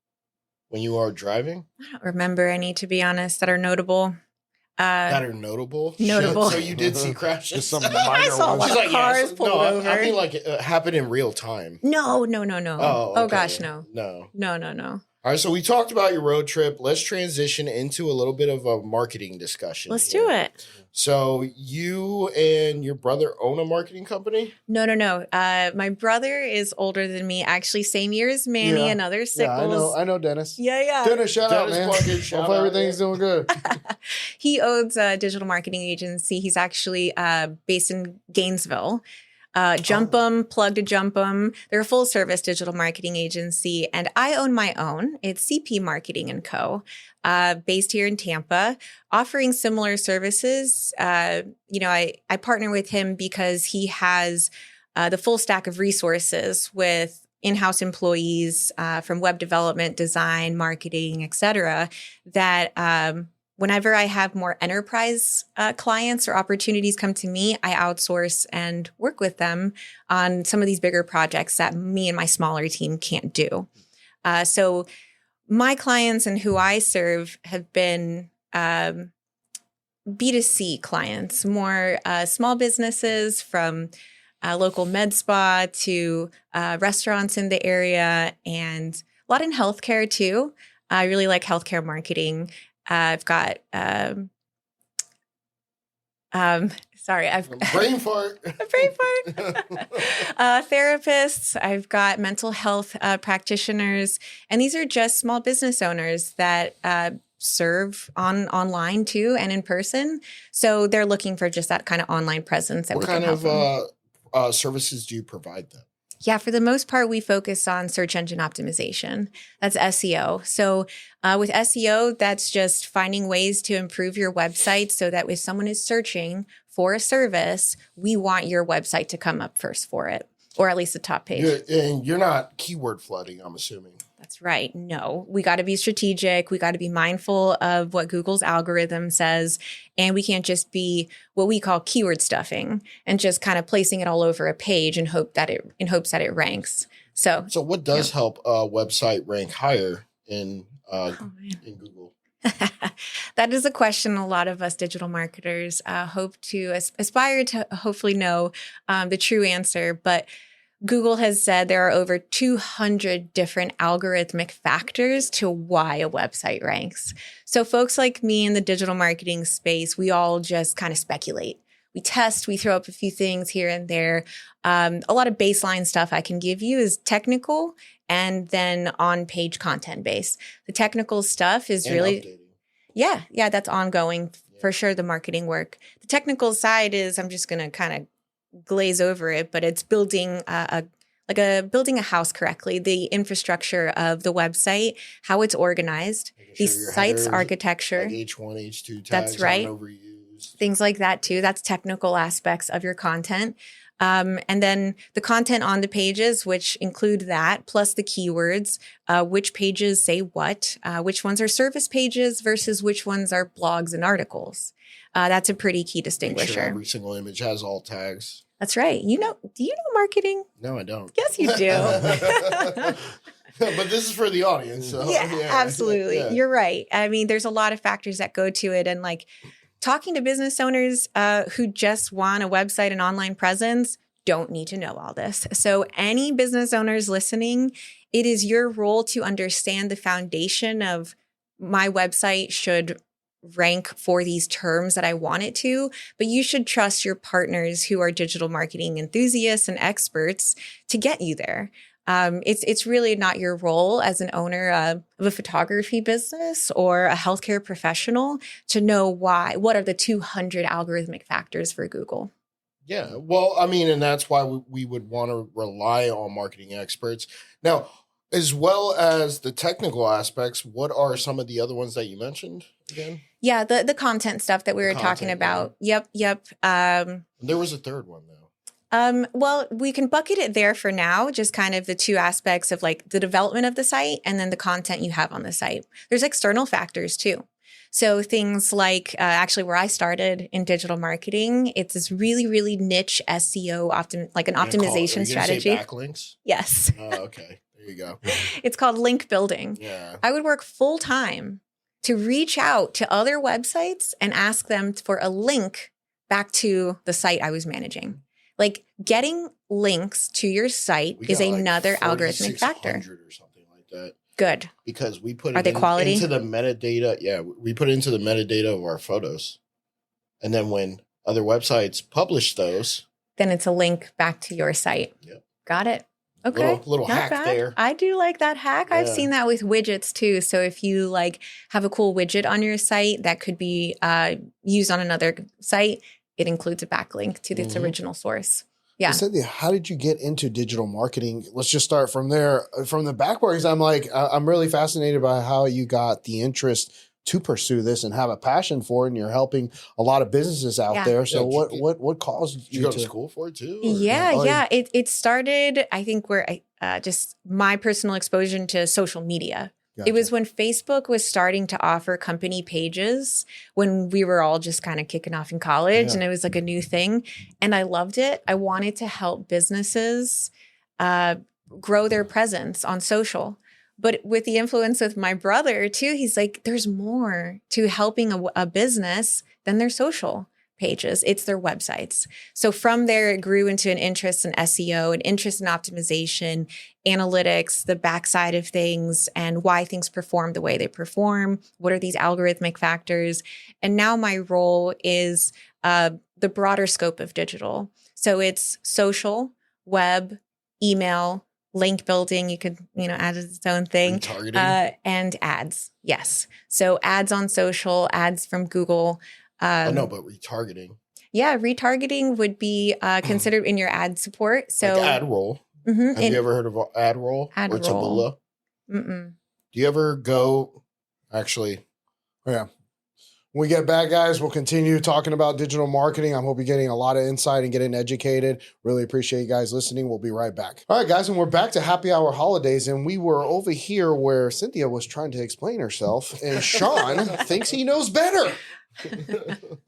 when you are driving? I don't remember any, to be honest, that are notable. That are notable? Notable. So you did see crashes? Just some minor I saw a lot of cars pulled over. I mean, like, it happened in real time. No. Oh, gosh, no. No. All right, so we talked about your road trip. Let's transition into a little bit of a marketing discussion. Let's do it. So you and your brother own a marketing company? No. My brother is older than me. Actually, same year as Manny, another Sickles. Yeah, I know Dennis. Yeah. Dennis, shout out, man. Plunkett, Hopefully everything's doing good. He owns a digital marketing agency. He's actually based in Gainesville. Jump 'em, Plug to Jump 'em. They're a full service digital marketing agency, and I own my own. It's CP Marketing and Co., based here in Tampa, offering similar services. I partner with him because he has the full stack of resources with in-house employees from web development, design, marketing, et cetera, that whenever I have more enterprise clients or opportunities come to me, I outsource and work with them on some of these bigger projects that me and my smaller team can't do. So my clients and who I serve have been B2C clients, more small businesses from local med spa to restaurants in the area, and a lot in healthcare too. I really like healthcare marketing. I've got, I've brain fart. Therapists. I've got mental health practitioners, and these are just small business owners that serve online too and in person. So they're looking for just that kind of online presence. That what kind of services do you provide them? Yeah, for the most part, we focus on search engine optimization. That's SEO. So with SEO, that's just finding ways to improve your website so that if someone is searching for a service, we want your website to come up first for it, or at least the top page. And you're not keyword flooding, I'm assuming. That's right. No, we got to be strategic. We got to be mindful of what Google's algorithm says. And we can't just be what we call keyword stuffing and just kind of placing it all over a page in hopes that it ranks. So what does help a website rank higher in Google? That is a question a lot of us digital marketers hope to aspire to hopefully know the true answer. But Google has said there are over 200 different algorithmic factors to why a website ranks. So folks like me in the digital marketing space, we all just kind of speculate. We test, we throw up a few things here and there. A lot of baseline stuff I can give you is technical and then on-page content based. The technical stuff is and really updating. Yeah, that's ongoing for sure, the marketing work. The technical side is, I'm just going to kind of glaze over it, but it's building building a house correctly, the infrastructure of the website, how it's organized, the site's architecture, like H1, H2 tags, that's right, overused, things like that too. That's technical aspects of your content. And then the content on the pages, which include that, plus the keywords, which pages say what, which ones are service pages versus which ones are blogs and articles. That's a pretty key distinguisher. Make sure every single image has all tags. That's right. Do you know marketing? No, I don't. Yes, you do. But this is for the audience. So, yeah, absolutely. Yeah. You're right. I mean, there's a lot of factors that go to it. And like talking to business owners who just want a website and online presence don't need to know all this. So any business owners listening, it is your role to understand the foundation of my website should rank for these terms that I want it to, but you should trust your partners who are digital marketing enthusiasts and experts to get you there. It's really not your role as an owner of a photography business or a healthcare professional to know what are the 200 algorithmic factors for Google. Yeah, well, I mean, and that's why we would want to rely on marketing experts. Now, as well as the technical aspects, what are some of the other ones that you mentioned again? Yeah, the content stuff that we were talking about. Yeah. Yep. There was a third one though. Well, we can bucket it there for now, just kind of the two aspects of like the development of the site and then the content you have on the site. There's external factors too. So things like actually where I started in digital marketing, it's this really, really niche SEO optimization strategy. Say backlinks? Yes. Oh, okay. There you go. It's called link building. Yeah. I would work full time to reach out to other websites and ask them for a link back to the site I was managing. Like getting links to your site is another algorithmic factor. Or something like that. Good. Because we put it into the metadata. Yeah, we put it into the metadata of our photos. And then when other websites publish those, then it's a link back to your site. Yep. Got it. Okay. Little hack bad. there. I do like that hack. Yeah. I've seen that with widgets too. So if you like have a cool widget on your site that could be used on another site, it includes a backlink to its original source. Yeah. Cynthia, how did you get into digital marketing? Let's just start from there, from the backwards. I'm really fascinated by how you got the interest to pursue this and have a passion for it. And you're helping a lot of businesses out there. So what caused you to go to to school for it too? Yeah. It started, I think, where just my personal exposure to social media. Gotcha. It was when Facebook was starting to offer company pages when we were all just kind of kicking off in college, and it was like a new thing. And I loved it. I wanted to help businesses grow their presence on social. But with the influence of my brother too, he's like, there's more to helping a business than their social pages. It's their websites. So from there, it grew into an interest in SEO, an interest in optimization, analytics, the backside of things, and why things perform the way they perform. What are these algorithmic factors? And now my role is the broader scope of digital. So it's social, web, email, link building. You could, add its own thing. Retargeting. And ads. Yes. So ads on social, ads from Google. But retargeting. Yeah, retargeting would be considered in your ad support. So like ad roll. Mm-hmm. Have you ever heard of ad roll or taboola? Mm-mm. Do you ever go? Actually, yeah. When we get back, guys, we'll continue talking about digital marketing. I hope you're getting a lot of insight and getting educated. Really appreciate you guys listening. We'll be right back. All right, guys, and we're back to Happy Hour Holidays, and we were over here where Cynthia was trying to explain herself, and Sean thinks he knows better.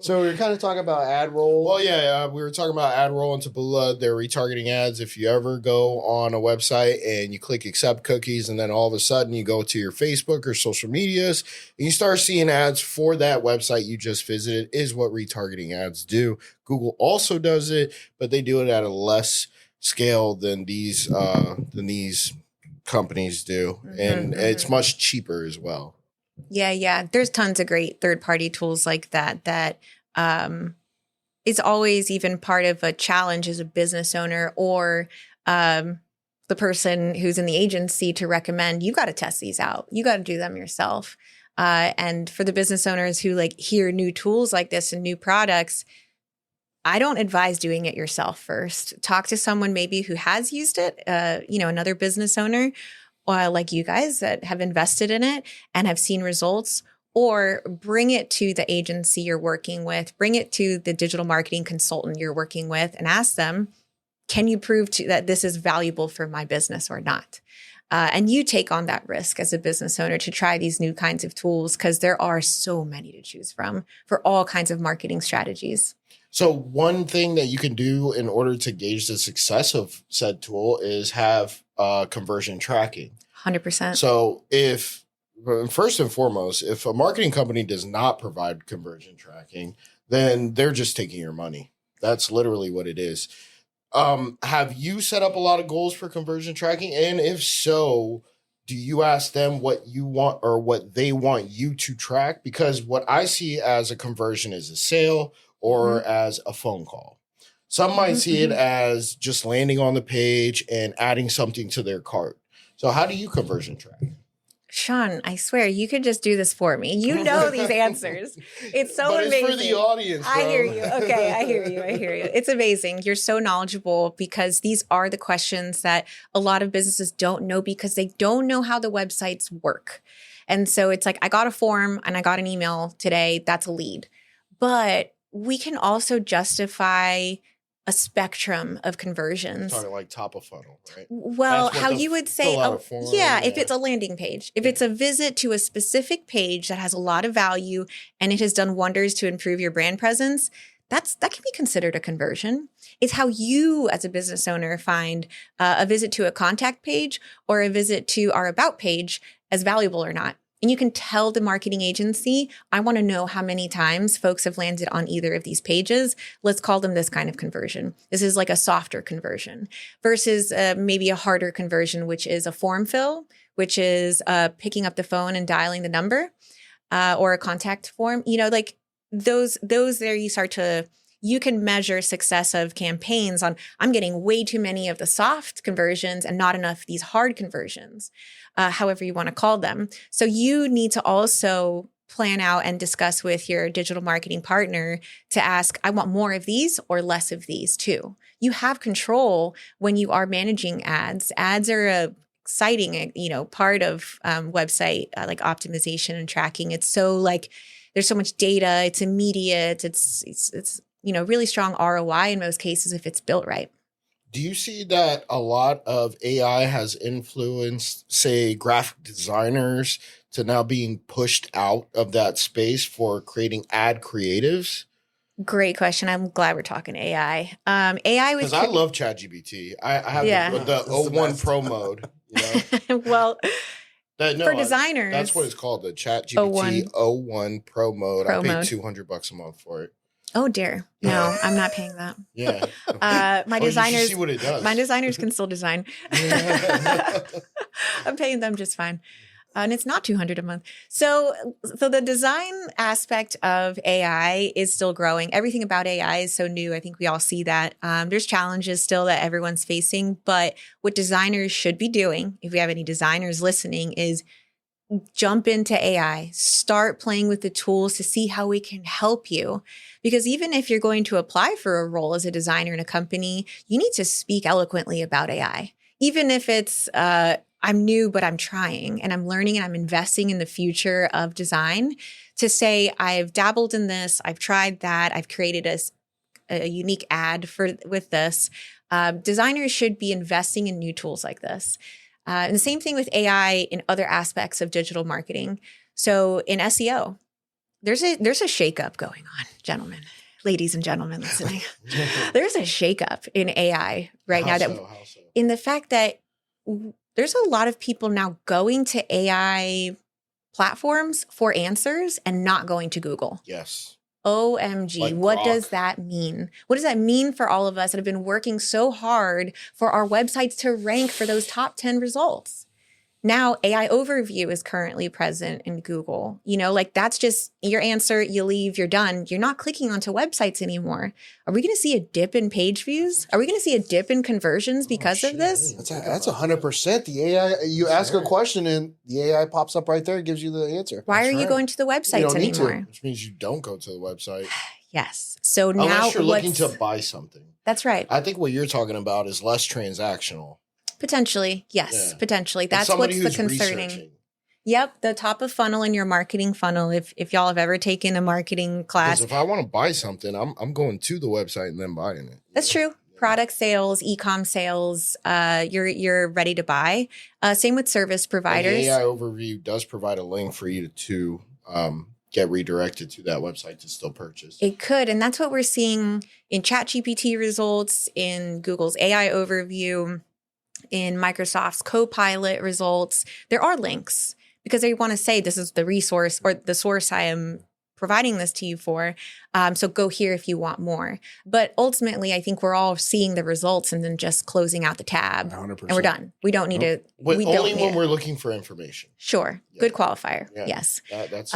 So we were kind of talking about ad roll. Well, yeah, we were talking about ad roll and taboola. They're retargeting ads. If you ever go on a website and you click accept cookies, and then all of a sudden you go to your Facebook or social medias and you start seeing ads for that website you just visited, is what retargeting ads do. Google also does it, but they do it at a less scale than these companies do, and it's much cheaper as well. Yeah. There's tons of great third-party tools like that is always even part of a challenge as a business owner or the person who's in the agency to recommend, you got to test these out. You got to do them yourself. And for the business owners who hear new tools like this and new products, I don't advise doing it yourself first. Talk to someone maybe who has used it, another business owner like you guys that have invested in it and have seen results, or bring it to the agency you're working with, bring it to the digital marketing consultant you're working with and ask them, can you prove that this is valuable for my business or not? And you take on that risk as a business owner to try these new kinds of tools because there are so many to choose from for all kinds of marketing strategies. So one thing that you can do in order to gauge the success of said tool is have conversion tracking. 100%. So first and foremost, if a marketing company does not provide conversion tracking, then they're just taking your money. That's literally what it is. Have you set up a lot of goals for conversion tracking? And if so, do you ask them what you want or what they want you to track? Because what I see as a conversion is a sale or as a phone call. Some might see it as just landing on the page and adding something to their cart. So how do you conversion track? Sean, I swear you could just do this for me. You know these answers. It's so but amazing. It's for the audience. I hear you. Okay, I hear you. It's amazing. You're so knowledgeable because these are the questions that a lot of businesses don't know because they don't know how the websites work. And so it's like, I got a form and I got an email today. That's a lead. But we can also justify a spectrum of conversions. Talking like top of funnel, right? Well, how you would say, if it's a landing page, if it's a visit to a specific page that has a lot of value and it has done wonders to improve your brand presence, that can be considered a conversion. It's how you as a business owner find a visit to a contact page or a visit to our about page as valuable or not. And you can tell the marketing agency, I want to know how many times folks have landed on either of these pages. Let's call them this kind of conversion. This is like a softer conversion versus maybe a harder conversion, which is a form fill, which is picking up the phone and dialing the number or a contact form. Those there you can measure success of campaigns on, I'm getting way too many of the soft conversions and not enough of these hard conversions, however you want to call them. So you need to also plan out and discuss with your digital marketing partner to ask, I want more of these or less of these too, you have control when you are managing ads. Ads are a exciting, part of website like optimization and tracking. It's so like there's so much data. It's immediate. It's really strong ROI in most cases if it's built right. Do you see that a lot of AI has influenced, say, graphic designers to now being pushed out of that space for creating ad creatives? Great question. I'm glad we're talking AI. AI was because I love ChatGPT. I have the 01 Pro mode. Well, for designers, that's what it's called, the ChatGPT 01 Pro mode. I paid $200 a month for it. Oh dear, no, I'm not paying that. Yeah, my designers. You should see what it does. My designers can still design. I'm paying them just fine. And it's not $200 a month. So the design aspect of AI is still growing. Everything about AI is so new. I think we all see that. There's challenges still that everyone's facing. But what designers should be doing, if we have any designers listening, is jump into AI, start playing with the tools to see how we can help you. Because even if you're going to apply for a role as a designer in a company, you need to speak eloquently about AI. Even if it's, I'm new, but I'm trying and I'm learning and I'm investing in the future of design, to say, I've dabbled in this, I've tried that, I've created a unique ad with this. Designers should be investing in new tools like this. And the same thing with AI in other aspects of digital marketing. So in SEO, there's a shakeup going on, gentlemen, ladies and gentlemen listening. There's a shakeup in AI right now. In the fact that there's a lot of people now going to AI platforms for answers and not going to Google. Yes. OMG, like what does that mean? What does that mean for all of us that have been working so hard for our websites to rank for those top 10 results? Now, AI overview is currently present in Google. That's just your answer. You leave, you're done. You're not clicking onto websites anymore. Are we going to see a dip in page views? Are we going to see a dip in conversions because of this? That's 100%. The AI, you ask a question and the AI pops up right there and gives you the answer. Why are you going to the websites anymore? Which means you don't go to the website. Yes. So now unless you're looking to buy something. That's right. I think what you're talking about is less transactional. Potentially. Yes, yeah. Potentially. That's what's the concerning. Researching. Yep. The top of funnel in your marketing funnel. If y'all have ever taken a marketing class. Because if I want to buy something, I'm going to the website and then buying it. That's true. Yeah. Product sales, e-com sales, you're ready to buy. Same with service providers. And the AI overview does provide a link for you to get redirected to that website to still purchase. It could. And that's what we're seeing in ChatGPT results, in Google's AI overview, in Microsoft's Copilot results. There are links because they want to say this is the resource or the source I am providing this to you for. So go here if you want more. But ultimately, I think we're all seeing the results and then just closing out the tab 100%. And we're done. We don't need to. Only when we're looking for information. Sure. Yeah. Good qualifier. Yeah. Yes. That's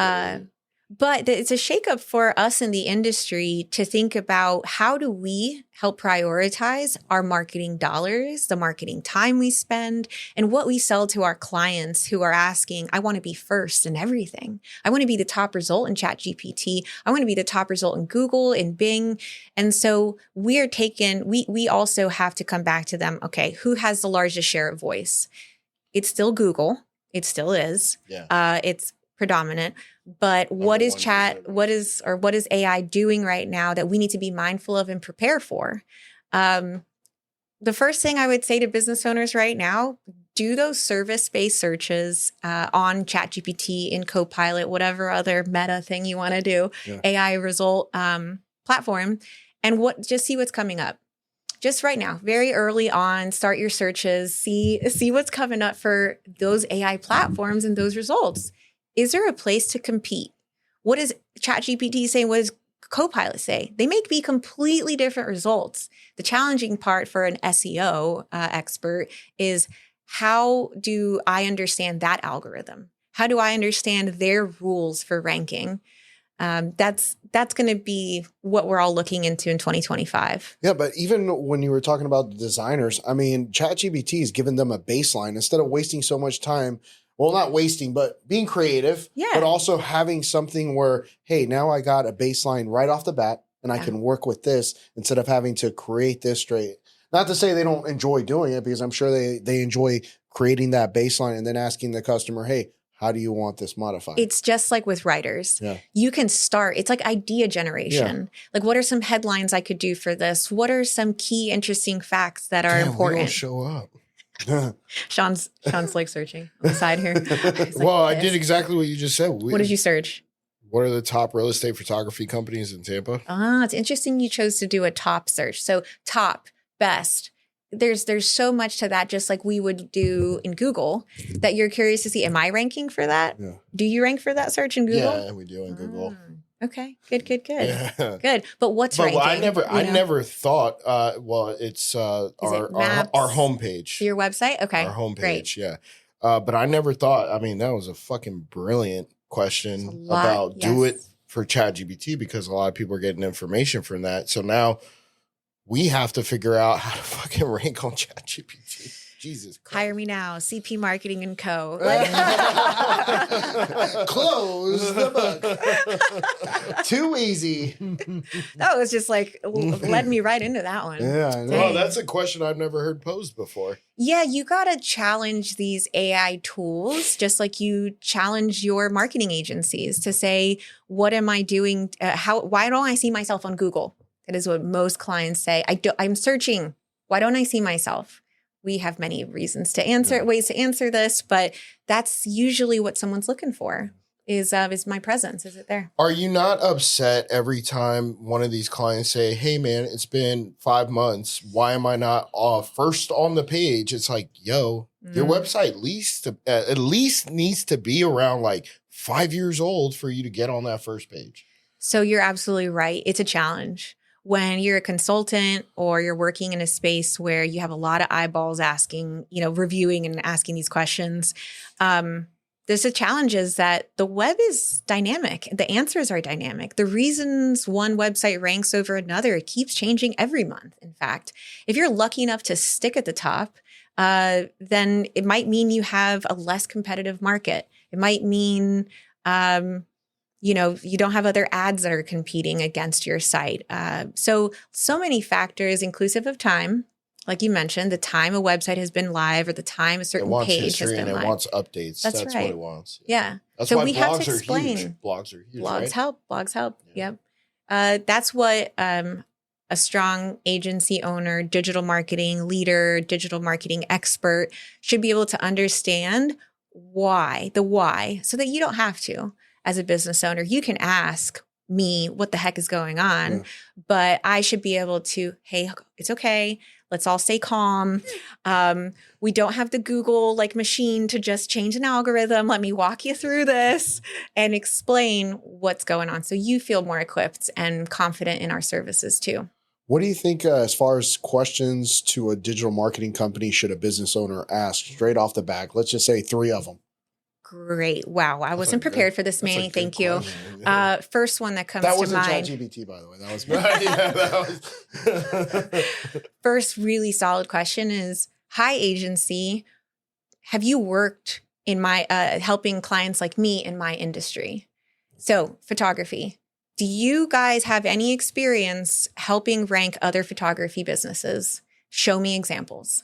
but it's a shakeup for us in the industry to think about how do we help prioritize our marketing dollars, the marketing time we spend, and what we sell to our clients who are asking, I want to be first in everything. I want to be the top result in ChatGPT. I want to be the top result in Google, in Bing. And so we also have to come back to them. Okay, who has the largest share of voice? It's still Google. It still is. Yeah. It's predominant. But what is AI doing right now that we need to be mindful of and prepare for? The first thing I would say to business owners right now, do those service-based searches on ChatGPT, in Copilot, whatever other meta thing you want to do, AI result platform, and just see what's coming up. Just right now, very early on, start your searches, see what's coming up for those AI platforms and those results. Is there a place to compete? What is ChatGPT saying? What does Copilot say? They may be completely different results. The challenging part for an SEO expert is, how do I understand that algorithm? How do I understand their rules for ranking? That's going to be what we're all looking into in 2025. Yeah, but even when you were talking about the designers, I mean, ChatGPT is giving them a baseline instead of wasting so much time. Well, not wasting, but being creative, but also having something where, hey, now I got a baseline right off the bat. and I can work with this instead of having to create this straight. Not to say they don't enjoy doing it, because I'm sure they enjoy creating that baseline and then asking the customer, hey, how do you want this modified? It's just like with writers. Yeah. You can start, it's like idea generation. Yeah. Like, what are some headlines I could do for this? What are some key interesting facts that are important? We don't show up. Sean's like searching on the side here. Like, well, I did exactly what you just said. What did you search? What are the top real estate photography companies in Tampa? It's interesting you chose to do a top search. So top, best. There's so much to that, just like we would do in Google, that you're curious to see. Am I ranking for that? Yeah. Do you rank for that search in Google? Yeah, we do in Google. Okay, good. Yeah. Good. But what's But ranking? I never thought. It's our homepage. Your website? Okay, our homepage. Great. Yeah. But I never thought. I mean, that was a fucking brilliant question about do it for ChatGPT, because a lot of people are getting information from that. So now we have to figure out how to fucking rank on ChatGPT. Jesus Christ. Hire me now, CP Marketing and Co. Close the book. Too easy. That was just like led me right into that one. Yeah, I know. Well, that's a question I've never heard posed before. Yeah, you got to challenge these AI tools just like you challenge your marketing agencies to say, what am I doing? Why don't I see myself on Google? That is what most clients say. I'm searching. Why don't I see myself? We have many reasons to answer, ways to answer this, but that's usually what someone's looking for is my presence. Is it there? Are you not upset every time one of these clients say, hey man, it's been 5 months. Why am I not first on the page? It's like, yo, your website at least needs to be around like 5 years old for you to get on that first page. So you're absolutely right. It's a challenge. When you're a consultant or you're working in a space where you have a lot of eyeballs asking, reviewing and asking these questions, there's a challenge is that the web is dynamic. The answers are dynamic. The reasons one website ranks over another, it keeps changing every month. In fact, if you're lucky enough to stick at the top, then it might mean you have a less competitive market. It might mean you don't have other ads that are competing against your site. So many factors, inclusive of time. Like you mentioned, the time a website has been live or the time a certain page has been live. It wants updates. That's right. What it wants. Yeah. That's so why we have to blogs explain. are huge. Blogs are huge, Blogs right? help. Blogs help. Yeah. Yep. That's what a strong agency owner, digital marketing leader, digital marketing expert should be able to understand the why, so that you don't have to. As a business owner, you can ask me what the heck is going on, but I should be able to, hey, it's okay. Let's all stay calm. We don't have the Google machine to just change an algorithm. Let me walk you through this and explain what's going on, so you feel more equipped and confident in our services too. What do you think as far as questions to a digital marketing company should a business owner ask straight off the bat? Let's just say 3 of them. Great. Wow. I wasn't prepared for this, Manny. Thank you. First one that comes to mind. That wasn't ChatGPT, by the way. That was me. That was First really solid question is, hi, agency. Have you worked in my helping clients like me in my industry? So photography. Do you guys have any experience helping rank other photography businesses? Show me examples.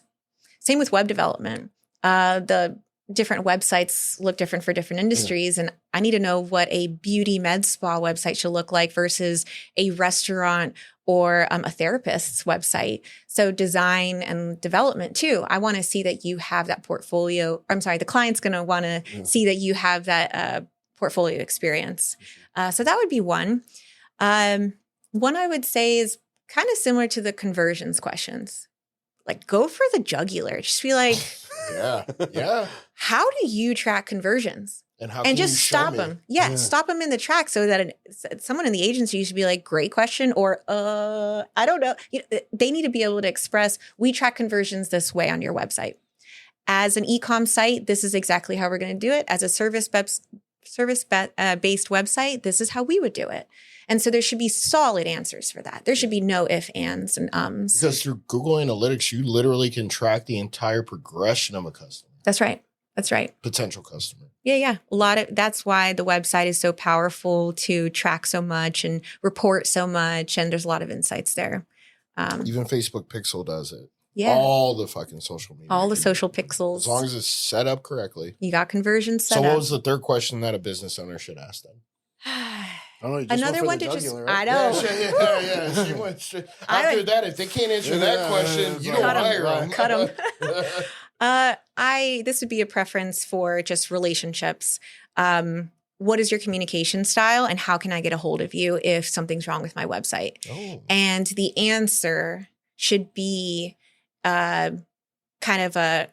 Same with web development. The different websites look different for different industries. And I need to know what a beauty med spa website should look like versus a restaurant or a therapist's website. So design and development too. I want to see that you have that portfolio. I'm sorry, the client's going to want to see that you have that portfolio experience. So that would be one. One I would say is kind of similar to the conversions questions. Go for the jugular. Just be like, yeah. How do you track conversions? And how can just stop them? Yeah, stop them in the track so that someone in the agency should be like, great question, or I don't know. They need to be able to express, we track conversions this way on your website. As an e-com site, this is exactly how we're going to do it. As a service-based website, this is how we would do it. And so there should be solid answers for that. There should be no ifs, ands, and ums. Because through Google Analytics, you literally can track the entire progression of a customer. That's right. That's right. potential customer. Yeah. That's why the website is so powerful to track so much and report so much. And there's a lot of insights there. Even Facebook Pixel does it. Yeah. All the fucking social media. All the social pixels. As long as it's set up correctly. You got conversions set up. So what was the third question that a business owner should ask them? Another one to just, right? I know. Yeah. She went straight. After that, if they can't answer that question, you don't hire them. Cut them. This would be a preference for just relationships. What is your communication style and how can I get a hold of you if something's wrong with my website? Oh. And the answer should be kind of a,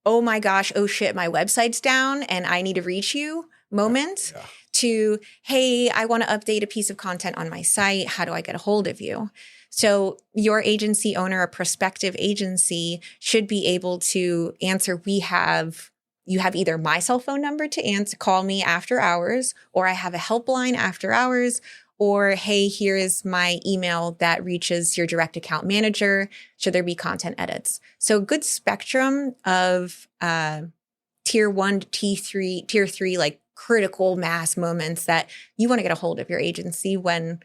oh my gosh, oh shit, my website's down and I need to reach you moment to, hey, I want to update a piece of content on my site. How do I get a hold of you? So your agency owner, a prospective agency, should be able to answer, you have either my cell phone number to answer, call me after hours, or I have a helpline after hours, or hey, here is my email that reaches your direct account manager should there be content edits. So good spectrum of tier 1 to tier 3, like critical mass moments that you want to get a hold of your agency when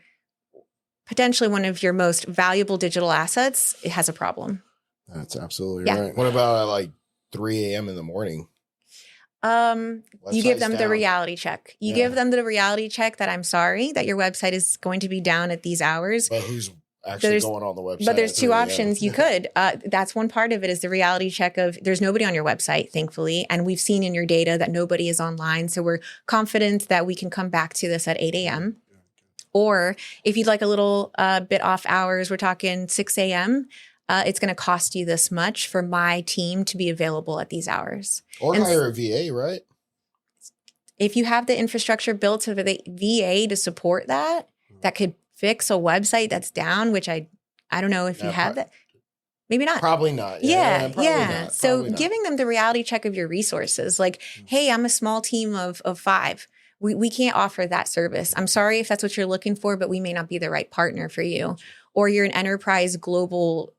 potentially one of your most valuable digital assets, it has a problem. That's absolutely right. What about at like 3 a.m. in the morning? You give them the reality check. You give them the reality check that I'm sorry that your website is going to be down at these hours. But who's actually going on the website? But there's two options. You could. That's one part of it is the reality check of there's nobody on your website, thankfully. And we've seen in your data that nobody is online. So we're confident that we can come back to this at 8 a.m. Or if you'd like a little bit off hours, we're talking 6 a.m., it's going to cost you this much for my team to be available at these hours. Or hire a VA, right? If you have the infrastructure built for the VA to support that could fix a website that's down, which I don't know if you have that. Maybe not. Probably not. Yeah. Not. So Probably giving them the reality check of your resources, like, hey, I'm a small team of 5. We can't offer that service. I'm sorry if that's what you're looking for, but we may not be the right partner for you. Or you're an enterprise global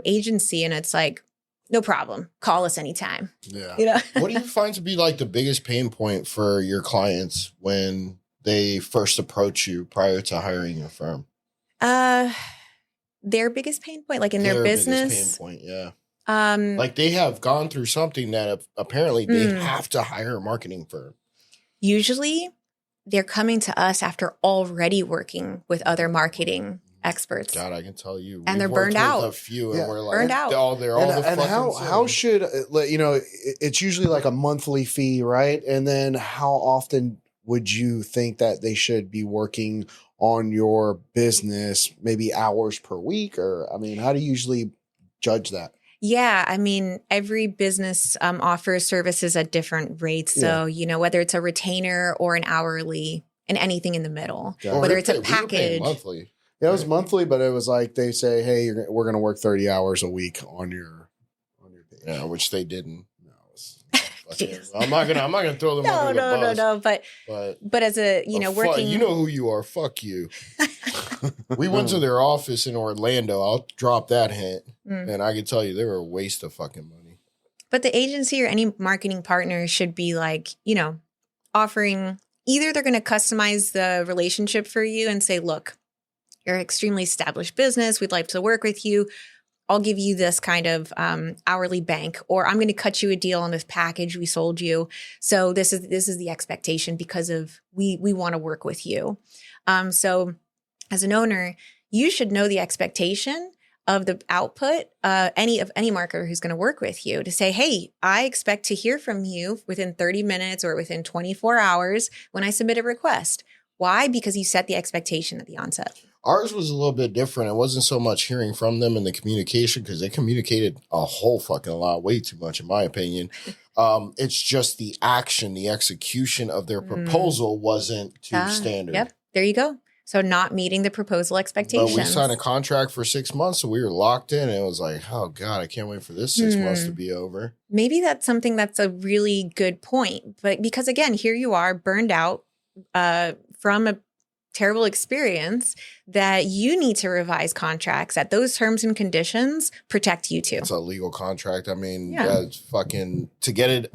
agency and it's like, no problem. Call us anytime. Yeah. You know? What do you find to be like the biggest pain point for your clients when they first approach you prior to hiring your firm? Their biggest pain point, like in their business. Biggest pain point, yeah. Like they have gone through something that apparently they have to hire a marketing firm. Usually they're coming to us after already working with other marketing experts. God, I can tell you. And they're burned out. A few and we're like, burned out. And how should, it's usually like a monthly fee, right? And then how often would you think that they should be working on your business, maybe hours per week? Or, I mean, how do you usually judge that? Yeah, I mean, every business offers services at different rates. So, whether it's a retainer or an hourly and anything in the middle, whether it's a package. Monthly. Yeah, it was monthly, but it was like they say, hey, we're going to work 30 hours a week on your page. Yeah, which they didn't. I'm not gonna throw them under the bus. No. But as a working, you know who you are. Fuck you. We went to their office in Orlando. I'll drop that hint, and I can tell you they were a waste of fucking money. But the agency or any marketing partner should be like, offering. Either they're going to customize the relationship for you and say, look, you're an extremely established business. We'd like to work with you. I'll give you this kind of hourly bank, or I'm going to cut you a deal on this package we sold you. So this is the expectation because of we want to work with you. So as an owner, you should know the expectation of the output, any marketer who's going to work with you to say, hey, I expect to hear from you within 30 minutes or within 24 hours when I submit a request. Why? Because you set the expectation at the onset. Ours was a little bit different. It wasn't so much hearing from them in the communication because they communicated a whole fucking lot, way too much, in my opinion. It's just the action, the execution of their proposal wasn't to standard. Yep, there you go. So not meeting the proposal expectations. But we signed a contract for 6 months, so we were locked in. And it was like, oh God, I can't wait for this 6 months to be over. Maybe that's something that's a really good point. But because again, here you are burned out from a terrible experience that you need to revise contracts, that those terms and conditions protect you too. It's a legal contract. I mean, Yeah. that's fucking, to get it,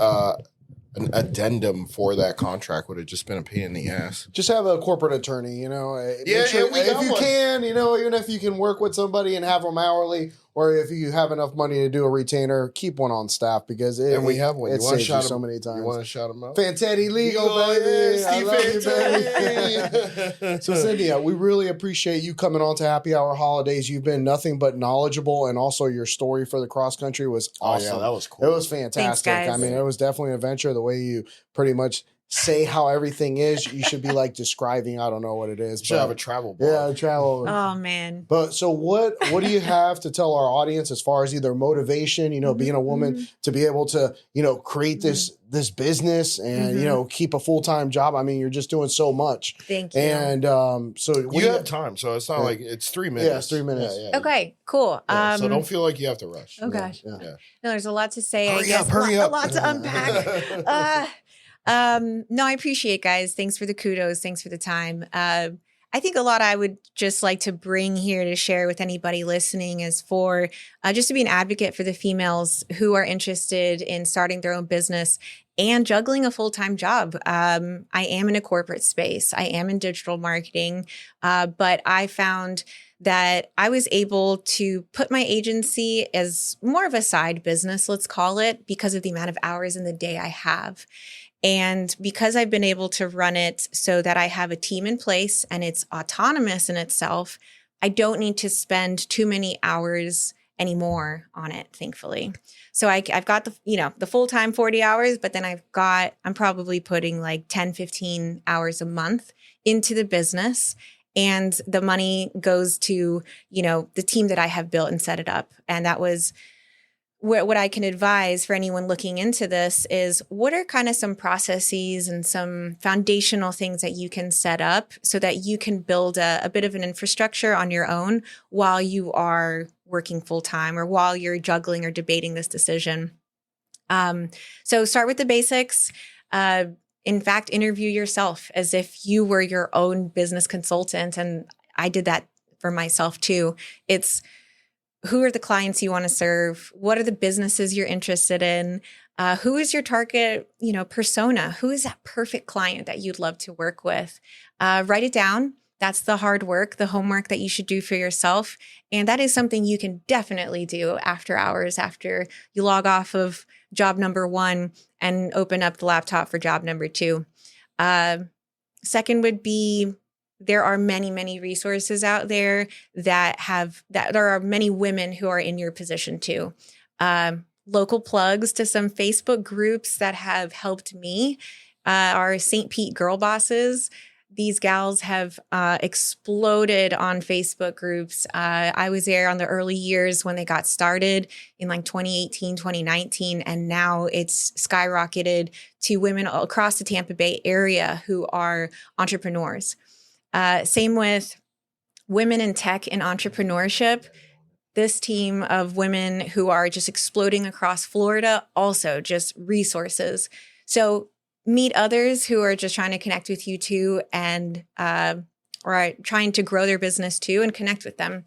an addendum for that contract would have just been a pain in the ass. Just have a corporate attorney, you know. Yeah, Make sure, we got if you one. can, you know, even if you can work with somebody and have them hourly, or if you have enough money to do a retainer, keep one on staff because And we have one. It You wanna saves you shout so him- many times. You want to shout him out? Fantetti Legal, baby. I love you, baby. So, Cynthia, we really appreciate you coming on to Happy Hour Holidays. You've been nothing but knowledgeable, and also your story for the cross country was awesome. Oh, yeah, that was cool. It was fantastic. Thanks, guys. I mean, it was definitely an adventure. The way you pretty much say how everything is, you should be like describing. I don't know what it is. You should have a travel blog. Yeah, travel. Oh man. But so what do you have to tell our audience as far as either motivation, you know, being a woman to be able to, you know, create this business and, you know, keep a full-time job? I mean, you're just doing so much. Thank you. And so You have time, so it's not like it's 3 minutes. Yeah, it's 3 minutes. Yeah. Okay, cool. Yeah, so don't feel like you have to rush. Oh gosh. Yeah. Yeah. No, there's a lot to say. Hurry I guess up, hurry a up. lot to unpack. No, I appreciate it, guys. Thanks for the kudos. Thanks for the time. I think a lot I would just like to bring here to share with anybody listening is for just to be an advocate for the females who are interested in starting their own business and juggling a full-time job. I am in a corporate space. I am in digital marketing, but I found that I was able to put my agency as more of a side business, let's call it, because of the amount of hours in the day I have. And because I've been able to run it so that I have a team in place and it's autonomous in itself, I don't need to spend too many hours anymore on it, thankfully. So I've got the full-time 40 hours, but then I'm probably putting like 10, 15 hours a month into the business. And the money goes to, you know, the team that I have built and set it up. And that was what I can advise for anyone looking into this is what are kind of some processes and some foundational things that you can set up so that you can build a bit of an infrastructure on your own while you are working full time or while you're juggling or debating this decision. So start with the basics. In fact, interview yourself as if you were your own business consultant. And I did that for myself too. It's who are the clients you want to serve? What are the businesses you're interested in? Who is your target, you know, persona? Who is that perfect client that you'd love to work with? Write it down. That's the hard work, the homework that you should do for yourself. And that is something you can definitely do after hours, after you log off of job number 1 and open up the laptop for job number 2. Second would be, there are many, many resources out there that there are many women who are in your position too. Local plugs to some Facebook groups that have helped me are St. Pete Girl Bosses. These gals have exploded on Facebook groups. I was there on the early years when they got started in like 2018, 2019, and now it's skyrocketed to women across the Tampa Bay area who are entrepreneurs. Same with women in tech and entrepreneurship. This team of women who are just exploding across Florida, also just resources. So meet others who are just trying to connect with you too and or trying to grow their business too and connect with them.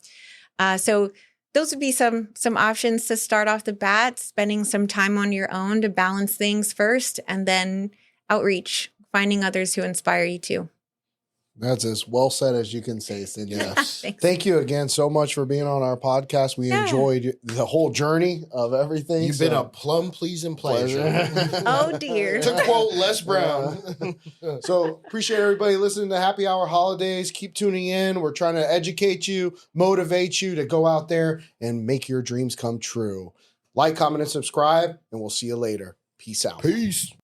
So those would be some options to start off the bat, spending some time on your own to balance things first, and then outreach, finding others who inspire you too. That's as well said as you can say, Cynthia. Yes. Thank you again so much for being on our podcast. We enjoyed the whole journey of everything. You've been a plum pleasing pleasure. Oh dear. To quote Les Brown. So appreciate everybody listening to Happy Hour Holidays. Keep tuning in. We're trying to educate you, motivate you to go out there and make your dreams come true. Like, comment, and subscribe, and we'll see you later. Peace out. Peace.